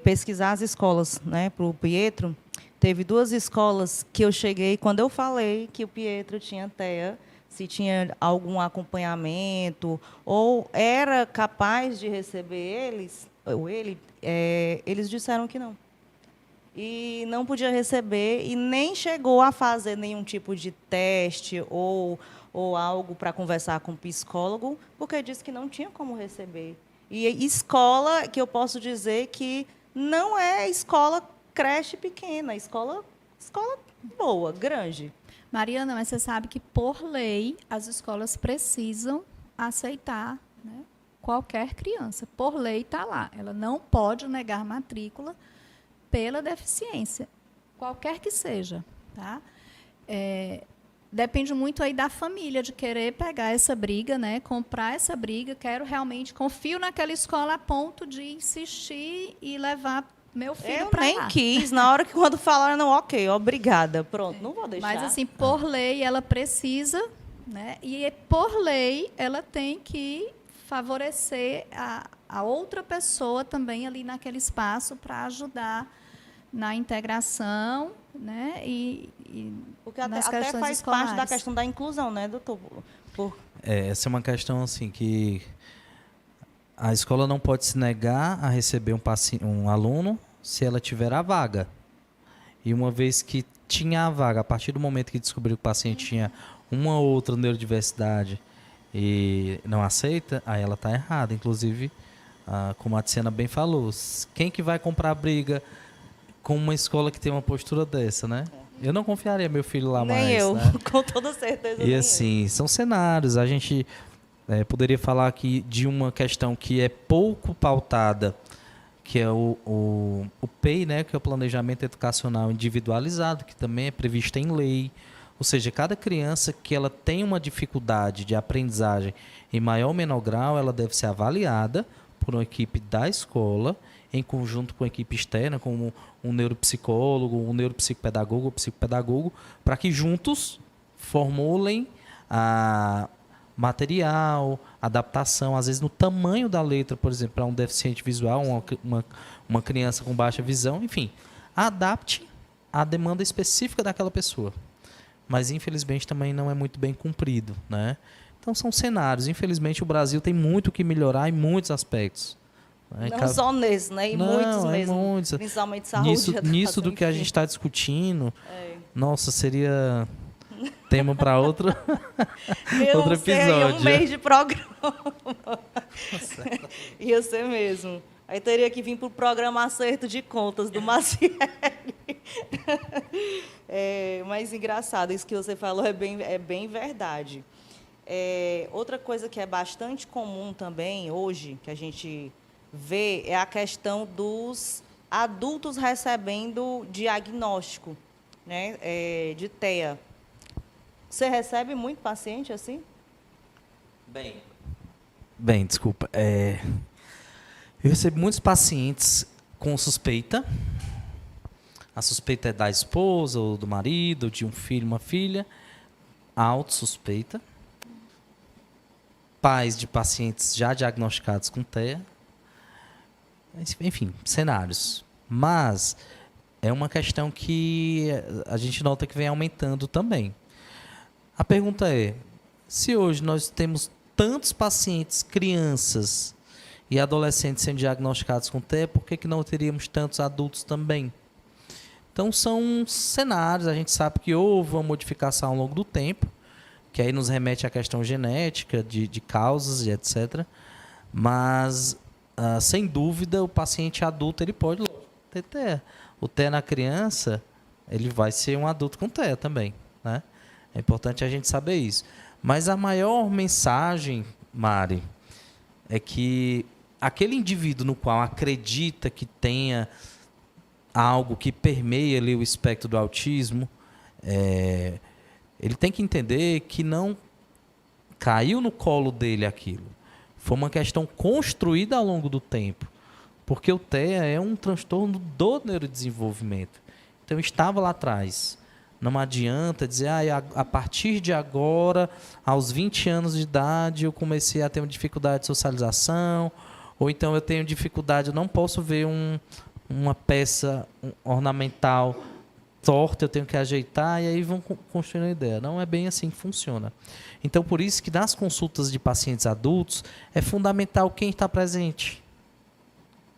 [SPEAKER 2] pesquisar as escolas, né, para o Pietro, teve 2 escolas que eu cheguei, quando eu falei que o Pietro tinha TEA, se tinha algum acompanhamento, ou era capaz de receber eles disseram que não. E não podia receber, e nem chegou a fazer nenhum tipo de teste ou algo para conversar com o psicólogo, porque disse que não tinha como receber. E escola, que eu posso dizer que não é escola creche pequena, escola boa, grande.
[SPEAKER 4] Mariana, mas você sabe que, por lei, as escolas precisam aceitar, né, qualquer criança. Por lei está lá. Ela não pode negar matrícula pela deficiência, qualquer que seja. Tá? Depende muito aí da família, de querer pegar essa briga, né, comprar essa briga. Confio naquela escola a ponto de insistir e levar meu filho para lá.
[SPEAKER 2] Eu nem quis, na hora que quando falaram, não, ok, obrigada, pronto, não vou deixar.
[SPEAKER 4] Mas, assim, por lei, ela precisa, né, e por lei, ela tem que favorecer a outra pessoa também ali naquele espaço para ajudar na integração, né,
[SPEAKER 2] porque
[SPEAKER 4] nas
[SPEAKER 2] até
[SPEAKER 4] questões
[SPEAKER 2] faz
[SPEAKER 4] escolares.
[SPEAKER 2] parte da questão da inclusão, né, doutor?
[SPEAKER 3] Essa é uma questão assim que a escola não pode se negar a receber um aluno se ela tiver a vaga. E uma vez que tinha a vaga, a partir do momento que descobriu que o paciente tinha uma ou outra neurodiversidade e não aceita, aí ela está errada. Inclusive, como a Tiziana bem falou, quem que vai comprar briga com uma escola que tem uma postura dessa, né? Eu não confiaria meu filho lá mais.
[SPEAKER 2] Nem eu,
[SPEAKER 3] né?
[SPEAKER 2] com toda certeza.
[SPEAKER 3] E assim, são cenários. A gente poderia falar aqui de uma questão que é pouco pautada, que é o PEI, né? Que é o Planejamento Educacional Individualizado, que também é previsto em lei. Ou seja, cada criança que ela tem uma dificuldade de aprendizagem em maior ou menor grau, ela deve ser avaliada por uma equipe da escola, em conjunto com a equipe externa, como um neuropsicólogo, um neuropsicopedagogo ou psicopedagogo, para que juntos formulem material, adaptação, às vezes no tamanho da letra, por exemplo, para um deficiente visual, uma criança com baixa visão, enfim, adapte à demanda específica daquela pessoa. Mas, infelizmente, também não é muito bem cumprido, né? Então, são cenários. Infelizmente, o Brasil tem muito que melhorar em muitos aspectos.
[SPEAKER 2] Não só nesse, né? E muitos mesmo.
[SPEAKER 3] Muitos.
[SPEAKER 2] Principalmente saúde.
[SPEAKER 3] Nisso do que a gente está discutindo, nossa, seria tema para outro episódio.
[SPEAKER 2] Um mês de programa. Ia ser mesmo. Aí teria que vir para o programa Acerto de Contas do Maciel. Mas engraçado, isso que você falou é bem verdade. Outra coisa que é bastante comum também hoje, que a gente vê, é a questão dos adultos recebendo diagnóstico, né, de TEA. Você recebe muito paciente assim?
[SPEAKER 3] Bem, desculpa. Eu recebo muitos pacientes com suspeita. A suspeita é da esposa, ou do marido, ou de um filho, uma filha. Autossuspeita. Pais de pacientes já diagnosticados com TEA. Enfim, cenários. Mas é uma questão que a gente nota que vem aumentando também. A pergunta é, se hoje nós temos tantos pacientes, crianças e adolescentes sendo diagnosticados com TEA, por que não teríamos tantos adultos também? Então, são cenários, a gente sabe que houve uma modificação ao longo do tempo, que aí nos remete à questão genética, de causas e etc. Mas, sem dúvida, o paciente adulto ele pode ter TEA. O TEA na criança, ele vai ser um adulto com TEA também, né? É importante a gente saber isso. Mas a maior mensagem, Mari, é que aquele indivíduo no qual acredita que tenha algo que permeia ali o espectro do autismo, ele tem que entender que não caiu no colo dele aquilo. Foi uma questão construída ao longo do tempo. Porque o TEA é um transtorno do neurodesenvolvimento. Então, estava lá atrás. Não adianta dizer, a partir de agora, aos 20 anos de idade, eu comecei a ter uma dificuldade de socialização, ou então eu tenho dificuldade, eu não posso ver uma peça ornamental torta, eu tenho que ajeitar, e aí vão construindo a ideia. Não é bem assim que funciona. Então, por isso que nas consultas de pacientes adultos, é fundamental quem está presente.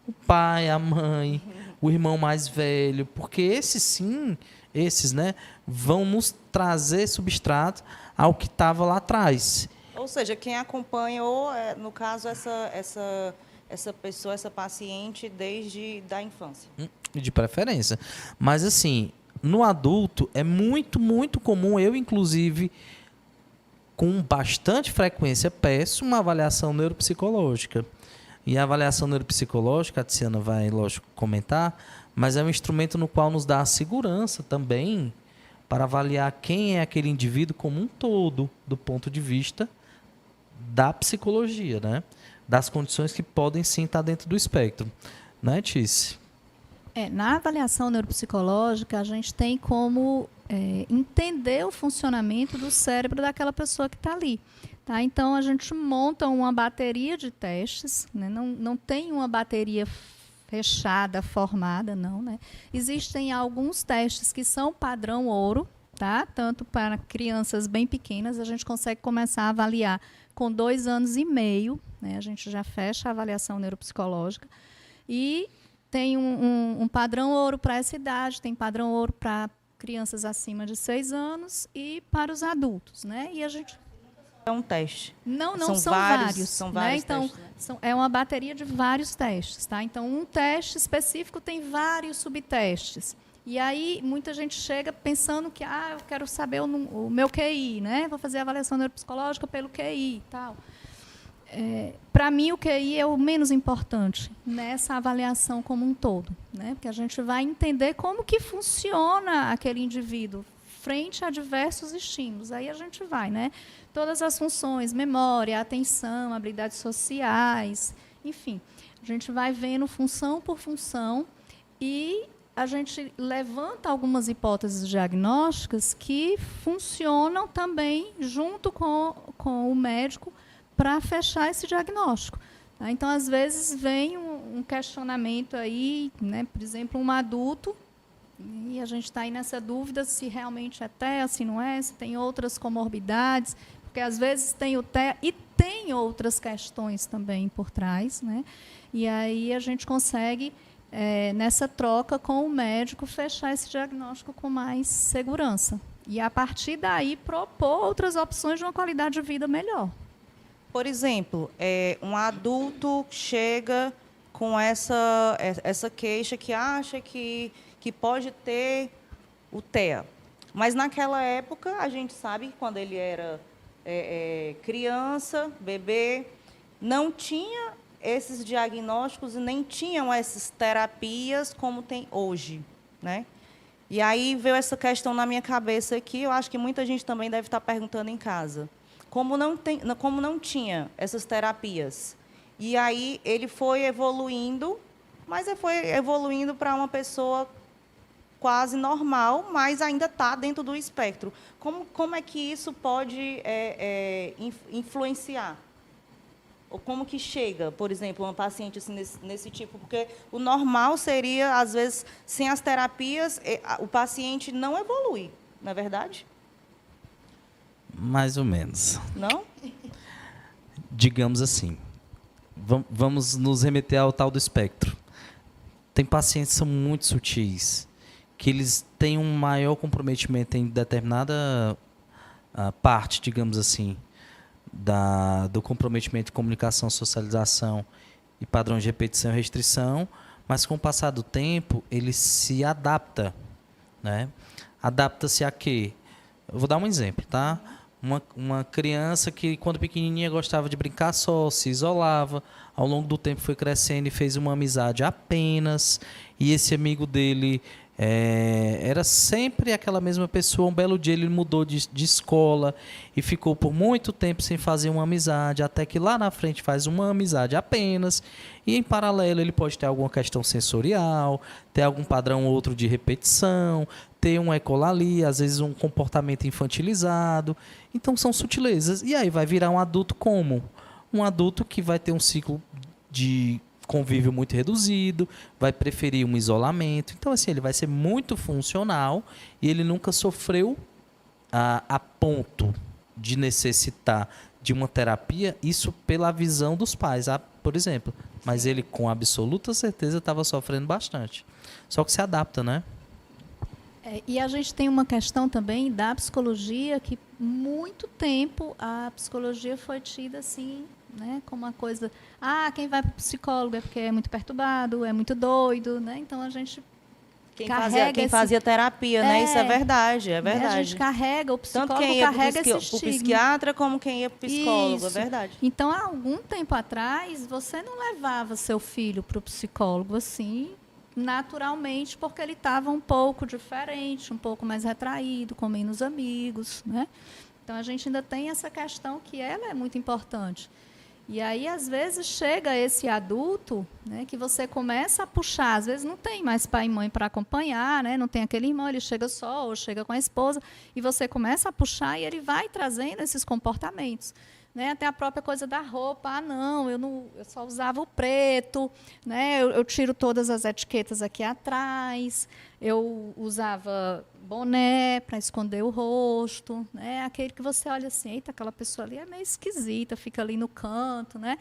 [SPEAKER 3] O pai, a mãe, o irmão mais velho, porque esses, né, vão nos trazer substrato ao que estava lá atrás.
[SPEAKER 2] Ou seja, quem acompanhou, no caso, essa pessoa, essa paciente, desde da infância.
[SPEAKER 3] De preferência. Mas, assim, no adulto, é muito, muito comum, eu, inclusive, com bastante frequência, peço uma avaliação neuropsicológica. E a avaliação neuropsicológica, a Tiziana vai, lógico, comentar, mas é um instrumento no qual nos dá a segurança também para avaliar quem é aquele indivíduo como um todo, do ponto de vista da psicologia, né? Das condições que podem sim estar dentro do espectro. Né, Tice?
[SPEAKER 4] Na avaliação neuropsicológica, a gente tem como entender o funcionamento do cérebro daquela pessoa que está ali. Tá? Então, a gente monta uma bateria de testes, né? Não tem uma bateria fechada, formada, não. Né? Existem alguns testes que são padrão ouro, tá? Tanto para crianças bem pequenas, a gente consegue começar a avaliar com 2 anos e meio, né? A gente já fecha a avaliação neuropsicológica. E tem um padrão ouro para essa idade, tem padrão ouro para crianças acima de 6 anos e para os adultos. Né? E a gente...
[SPEAKER 2] É um teste.
[SPEAKER 4] Não, são vários.
[SPEAKER 2] São vários,
[SPEAKER 4] né? Então,
[SPEAKER 2] testes, né?
[SPEAKER 4] é uma bateria de vários testes. Tá? Então, um teste específico tem vários subtestes. E aí, muita gente chega pensando que eu quero saber o meu QI, né? Vou fazer a avaliação neuropsicológica pelo QI e tal. Para mim, o QI é o menos importante nessa avaliação como um todo. Né? Porque a gente vai entender como que funciona aquele indivíduo frente a diversos estímulos. Aí a gente vai, né? Todas as funções, memória, atenção, habilidades sociais, enfim. A gente vai vendo função por função e a gente levanta algumas hipóteses diagnósticas que funcionam também junto com o médico para fechar esse diagnóstico. Tá? Então, às vezes, vem um questionamento aí, né? Por exemplo, um adulto, e a gente está aí nessa dúvida se realmente é TEA, se não é, se tem outras comorbidades, porque às vezes tem o TEA e tem outras questões também por trás, né? E aí a gente consegue, nessa troca com o médico, fechar esse diagnóstico com mais segurança. E, a partir daí, propor outras opções de uma qualidade de vida melhor.
[SPEAKER 2] Por exemplo, um adulto chega com essa queixa que acha que pode ter o TEA. Mas, naquela época, a gente sabe que quando ele era criança, bebê, não tinha esses diagnósticos e nem tinham essas terapias como tem hoje. Né? E aí veio essa questão na minha cabeça aqui, eu acho que muita gente também deve estar perguntando em casa. Como não tinha essas terapias? E aí ele foi evoluindo, mas ele foi evoluindo para uma pessoa quase normal, mas ainda está dentro do espectro. Como é que isso pode influenciar? Ou como que chega, por exemplo, uma paciente assim, nesse tipo? Porque o normal seria, às vezes, sem as terapias, o paciente não evolui, não é verdade?
[SPEAKER 3] Mais ou menos.
[SPEAKER 2] Não?
[SPEAKER 3] Digamos assim, vamos nos remeter ao tal do espectro. Tem pacientes que são muito sutis, que eles têm um maior comprometimento em determinada parte, digamos assim, do comprometimento de comunicação, socialização e padrões de repetição e restrição, mas com o passar do tempo ele se adapta, né? Adapta-se a quê? Eu vou dar um exemplo, tá? Uma criança que, quando pequenininha, gostava de brincar só, se isolava, ao longo do tempo foi crescendo e fez uma amizade apenas, e esse amigo dele era sempre aquela mesma pessoa. Um belo dia ele mudou de escola e ficou por muito tempo sem fazer uma amizade, até que lá na frente faz uma amizade apenas, e em paralelo ele pode ter alguma questão sensorial, ter algum padrão ou outro de repetição, ter uma ecolalia, às vezes um comportamento infantilizado. Então são sutilezas. E aí vai virar um adulto como? Um adulto que vai ter um ciclo de convívio muito reduzido, vai preferir um isolamento. Então, assim, ele vai ser muito funcional e ele nunca sofreu a ponto de necessitar de uma terapia, isso pela visão dos pais, por exemplo. Mas ele, com absoluta certeza, estava sofrendo bastante. Só que se adapta, né?
[SPEAKER 4] E a gente tem uma questão também da psicologia, que muito tempo a psicologia foi tida assim, né, como uma coisa, quem vai para o psicólogo é porque é muito perturbado, é muito doido, né? Então a gente
[SPEAKER 2] quem fazia terapia, né? Isso é verdade, é verdade.
[SPEAKER 4] Né? A gente carrega, o psicólogo
[SPEAKER 2] Tanto quem ia
[SPEAKER 4] carrega esse
[SPEAKER 2] pro
[SPEAKER 4] estigma.
[SPEAKER 2] psiquiatra como quem ia para o psicólogo,
[SPEAKER 4] Isso.
[SPEAKER 2] é verdade.
[SPEAKER 4] Então, há algum tempo atrás, você não levava seu filho para o psicólogo assim, naturalmente, porque ele estava um pouco diferente, um pouco mais retraído, com menos amigos, né? Então, a gente ainda tem essa questão que ela é muito importante. E aí, às vezes, chega esse adulto, né, que você começa a puxar, às vezes não tem mais pai e mãe para acompanhar, né, não tem aquele irmão, ele chega só ou chega com a esposa, e você começa a puxar e ele vai trazendo esses comportamentos. Né, até a própria coisa da roupa, eu só usava o preto, né, eu tiro todas as etiquetas aqui atrás, eu usava boné para esconder o rosto, né, aquele que você olha assim, eita, aquela pessoa ali é meio esquisita, fica ali no canto, né?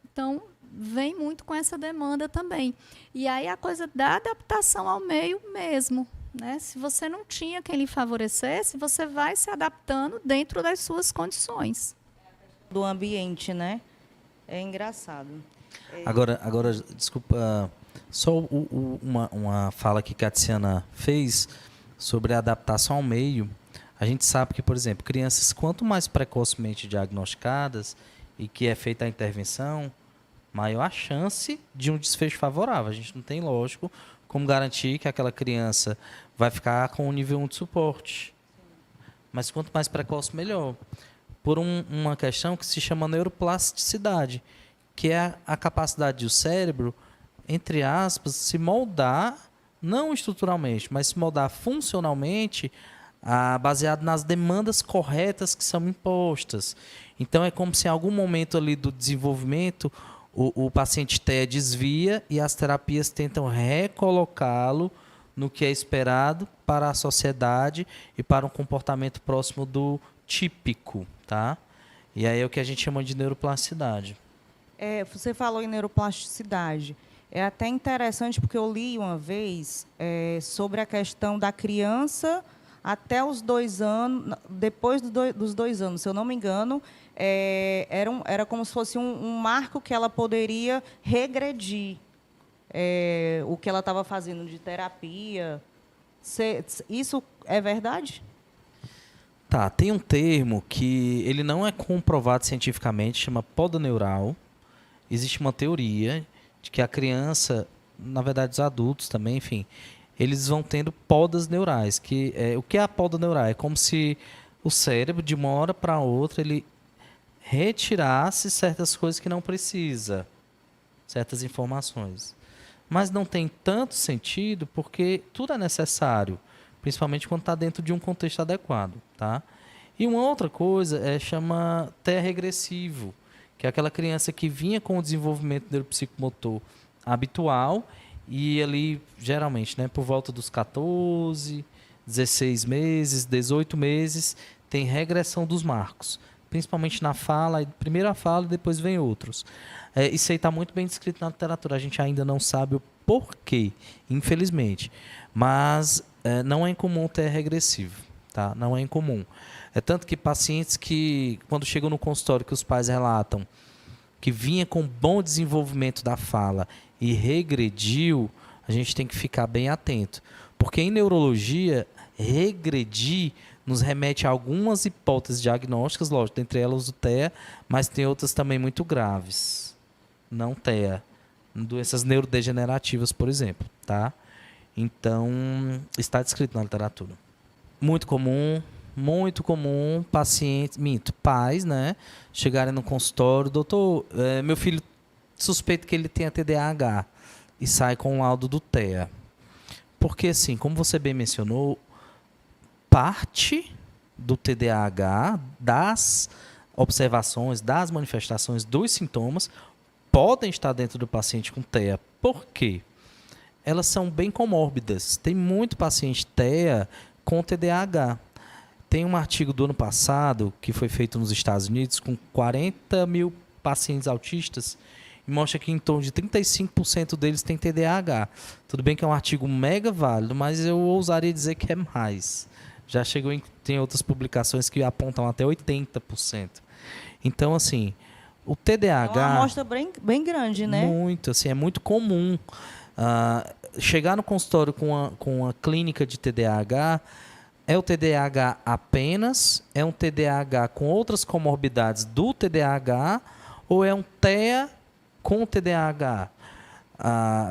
[SPEAKER 4] Então, vem muito com essa demanda também. E aí a coisa da adaptação ao meio mesmo, né? Se você não tinha quem lhe favorecesse, você vai se adaptando dentro das suas condições.
[SPEAKER 2] Do ambiente, né? É engraçado.
[SPEAKER 3] Agora, desculpa, só uma fala que a Tiziana fez sobre a adaptação ao meio. A gente sabe que, por exemplo, crianças quanto mais precocemente diagnosticadas e que é feita a intervenção, maior a chance de um desfecho favorável. A gente não tem, lógico, como garantir que aquela criança vai ficar com um nível 1 de suporte. Mas quanto mais precoce, melhor. Por uma questão que se chama neuroplasticidade, que é a capacidade do cérebro, entre aspas, se moldar, não estruturalmente, mas se moldar funcionalmente, baseado nas demandas corretas que são impostas. Então, é como se em algum momento ali do desenvolvimento, o paciente TEA desvia e as terapias tentam recolocá-lo no que é esperado para a sociedade e para um comportamento próximo do típico, tá? E aí é o que a gente chama de neuroplasticidade.
[SPEAKER 2] Você falou em neuroplasticidade. É até interessante porque eu li uma vez sobre a questão da criança até os 2 anos, depois dos 2 anos, se eu não me engano, era como se fosse um marco que ela poderia regredir o que ela estava fazendo de terapia. Isso é verdade?
[SPEAKER 3] Tá, tem um termo que ele não é comprovado cientificamente, chama poda neural. Existe uma teoria de que a criança, na verdade os adultos também, enfim, eles vão tendo podas neurais. O que é a poda neural? É como se o cérebro, de uma hora para outra, ele retirasse certas coisas que não precisa, certas informações. Mas não tem tanto sentido porque tudo é necessário, principalmente quando está dentro de um contexto adequado, tá? E uma outra coisa chama TEA regressivo, que é aquela criança que vinha com o desenvolvimento neuropsicomotor habitual e ali, geralmente, né, por volta dos 14, 16 meses, 18 meses, tem regressão dos marcos, principalmente na fala, primeiro a fala e depois vem outros. Isso aí está muito bem descrito na literatura, a gente ainda não sabe o porquê, infelizmente, mas não é incomum ter regressivo, tá? Não é incomum. É tanto que pacientes que, quando chegam no consultório, que os pais relatam que vinha com bom desenvolvimento da fala e regrediu, a gente tem que ficar bem atento, porque em neurologia, regredir nos remete a algumas hipóteses diagnósticas, lógico, dentre elas o TEA, mas tem outras também muito graves. Não TEA, doenças neurodegenerativas, por exemplo, tá? Então, está descrito na literatura. Muito comum pacientes, pais, né, chegarem no consultório, doutor, meu filho suspeita que ele tenha TDAH e sai com o laudo do TEA. Porque, assim, como você bem mencionou, parte do TDAH, das observações, das manifestações, dos sintomas, podem estar dentro do paciente com TEA. Por quê? Elas são bem comórbidas. Tem muito paciente TEA com TDAH. Tem um artigo do ano passado, que foi feito nos Estados Unidos, com 40 mil pacientes autistas, e mostra que em torno de 35% deles têm TDAH. Tudo bem que é um artigo mega válido, mas eu ousaria dizer que é mais. Já tem outras publicações que apontam até 80%. Então, assim, o TDAH...
[SPEAKER 2] É uma amostra bem grande, né?
[SPEAKER 3] Muito, assim, é muito comum. Chegar no consultório com uma clínica de TDAH, é o TDAH apenas? É um TDAH com outras comorbidades do TDAH? Ou é um TEA com TDAH?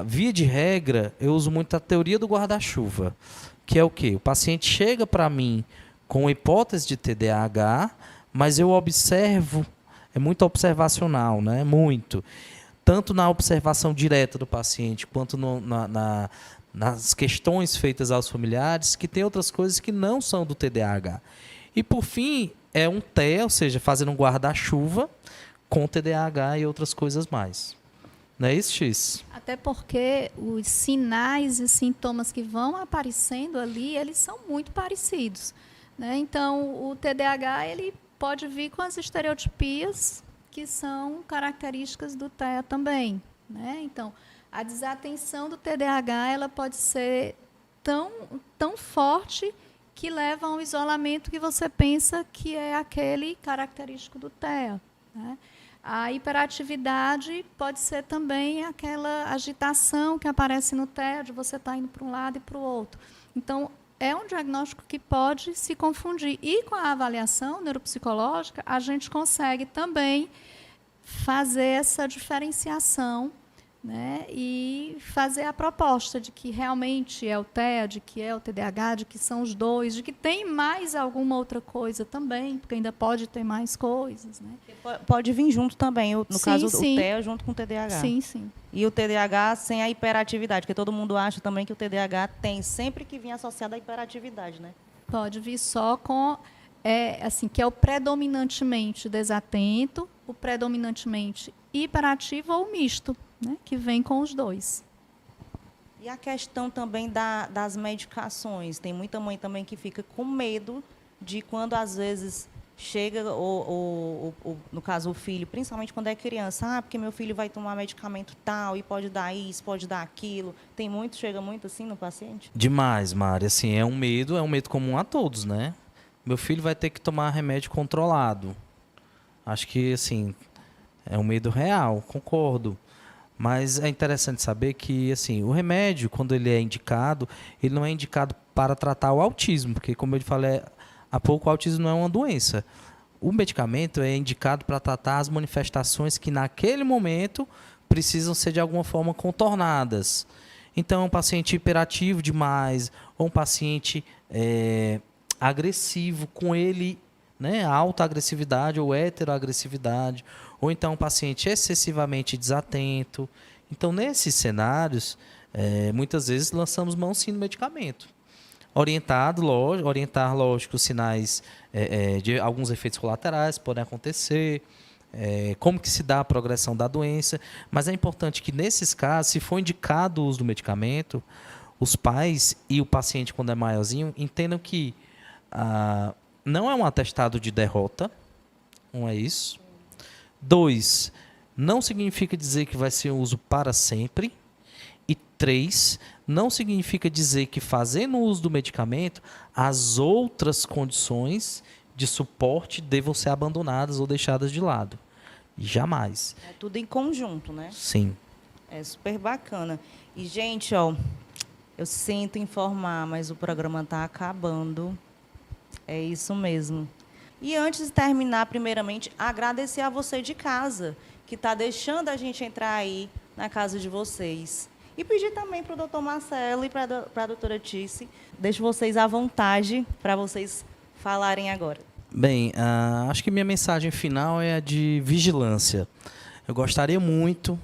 [SPEAKER 3] Via de regra, eu uso muito a teoria do guarda-chuva, que é o quê? O paciente chega para mim com hipótese de TDAH, mas eu observo, é muito observacional, né? Muito. Tanto na observação direta do paciente, quanto nas questões feitas aos familiares, que tem outras coisas que não são do TDAH. E, por fim, é um TEA, ou seja, fazendo um guarda-chuva com TDAH e outras coisas mais. Não é isso, X?
[SPEAKER 4] Até porque os sinais e sintomas que vão aparecendo ali, eles são muito parecidos, né? Então, o TDAH ele pode vir com as estereotipias que são características do TEA também, né? Então, a desatenção do TDAH ela pode ser tão forte que leva a um isolamento que você pensa que é aquele característico do TEA, né? A hiperatividade pode ser também aquela agitação que aparece no TEA, de você estar indo para um lado e para o outro. Então, é um diagnóstico que pode se confundir. E com a avaliação neuropsicológica, a gente consegue também fazer essa diferenciação, né, e fazer a proposta de que realmente é o TEA, de que é o TDAH, de que são os dois, de que tem mais alguma outra coisa também, porque ainda pode ter mais coisas, né?
[SPEAKER 2] Pode vir junto também, no caso
[SPEAKER 4] sim.
[SPEAKER 2] o TEA junto com o TDAH.
[SPEAKER 4] Sim, sim.
[SPEAKER 2] E o TDAH sem a hiperatividade, porque todo mundo acha também que o TDAH tem sempre que vir associado à hiperatividade, né?
[SPEAKER 4] Pode vir só com, assim, que é o predominantemente desatento, o predominantemente hiperativo ou misto, né, que vem com os dois.
[SPEAKER 2] E a questão também das medicações. Tem muita mãe também que fica com medo de quando, às vezes, chega, no caso, o filho, principalmente quando é criança, porque meu filho vai tomar medicamento tal e pode dar isso, pode dar aquilo. Chega muito assim no paciente?
[SPEAKER 3] Demais, Mari. Assim, é um medo comum a todos, né? Meu filho vai ter que tomar remédio controlado. Acho que, assim, é um medo real, concordo. Mas é interessante saber que, assim, o remédio, quando ele é indicado, ele não é indicado para tratar o autismo, porque, como eu falei há pouco, o autismo não é uma doença. O medicamento é indicado para tratar as manifestações que, naquele momento, precisam ser, de alguma forma, contornadas. Então, um paciente hiperativo demais, ou um paciente agressivo com ele, né, alta agressividade ou heteroagressividade, ou então um paciente excessivamente desatento. Então, nesses cenários, muitas vezes lançamos mão sim no medicamento. Orientar, lógico, os sinais de alguns efeitos colaterais podem acontecer, como que se dá a progressão da doença, mas é importante que, nesses casos, se for indicado o uso do medicamento, os pais e o paciente, quando é maiorzinho, entendam que não é um atestado de derrota, não é isso. 2, não significa dizer que vai ser um uso para sempre. E 3, não significa dizer que, fazendo uso do medicamento, as outras condições de suporte devam ser abandonadas ou deixadas de lado. Jamais.
[SPEAKER 2] É tudo em conjunto, né?
[SPEAKER 3] Sim.
[SPEAKER 2] É super bacana. E, gente, ó, eu sinto informar, mas o programa está acabando. É isso mesmo. E antes de terminar, primeiramente, agradecer a você de casa, que está deixando a gente entrar aí na casa de vocês. E pedir também para o doutor Marcelo e para a doutora Tice, deixo vocês à vontade para vocês falarem agora.
[SPEAKER 3] Bem, acho que minha mensagem final é a de vigilância. Eu gostaria muito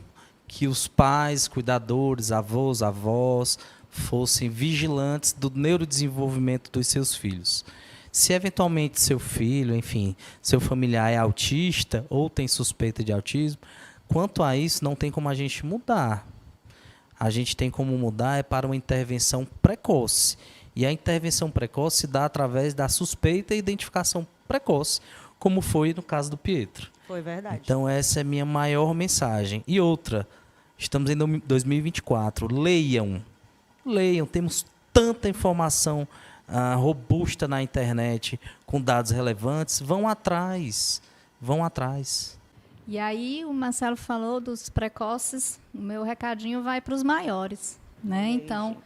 [SPEAKER 3] que os pais, cuidadores, avós, fossem vigilantes do neurodesenvolvimento dos seus filhos. Se eventualmente seu filho, enfim, seu familiar é autista ou tem suspeita de autismo, quanto a isso não tem como a gente mudar. A gente tem como mudar para uma intervenção precoce. E a intervenção precoce se dá através da suspeita e identificação precoce, como foi no caso do Pietro.
[SPEAKER 2] Foi verdade.
[SPEAKER 3] Então, essa é a minha maior mensagem. E outra, estamos em 2024, leiam, temos tanta informação robusta na internet, com dados relevantes, vão atrás.
[SPEAKER 4] E aí, o Marcelo falou dos precoces, o meu recadinho vai para os maiores, né? Então,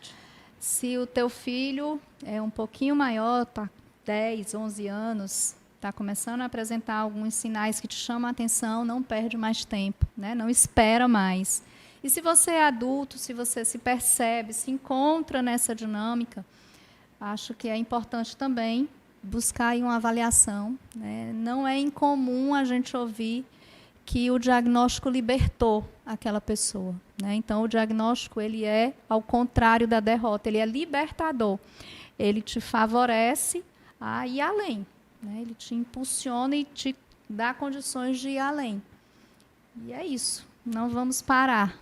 [SPEAKER 4] se o teu filho é um pouquinho maior, tá 10, 11 anos, está começando a apresentar alguns sinais que te chamam a atenção, não perde mais tempo, né? Não espera mais. E se você é adulto, se você se percebe, se encontra nessa dinâmica, acho que é importante também buscar aí uma avaliação, né? Não é incomum a gente ouvir que o diagnóstico libertou aquela pessoa, né? Então, o diagnóstico, ele é ao contrário da derrota, ele é libertador. Ele te favorece a ir além, né? Ele te impulsiona e te dá condições de ir além. E é isso, não vamos parar.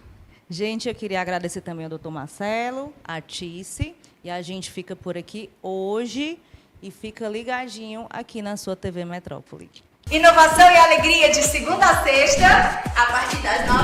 [SPEAKER 2] Gente, eu queria agradecer também ao doutor Marcelo, a Tice, e a gente fica por aqui hoje e fica ligadinho aqui na sua TV Metrópole.
[SPEAKER 7] Inovação e alegria de segunda a sexta, a partir das 9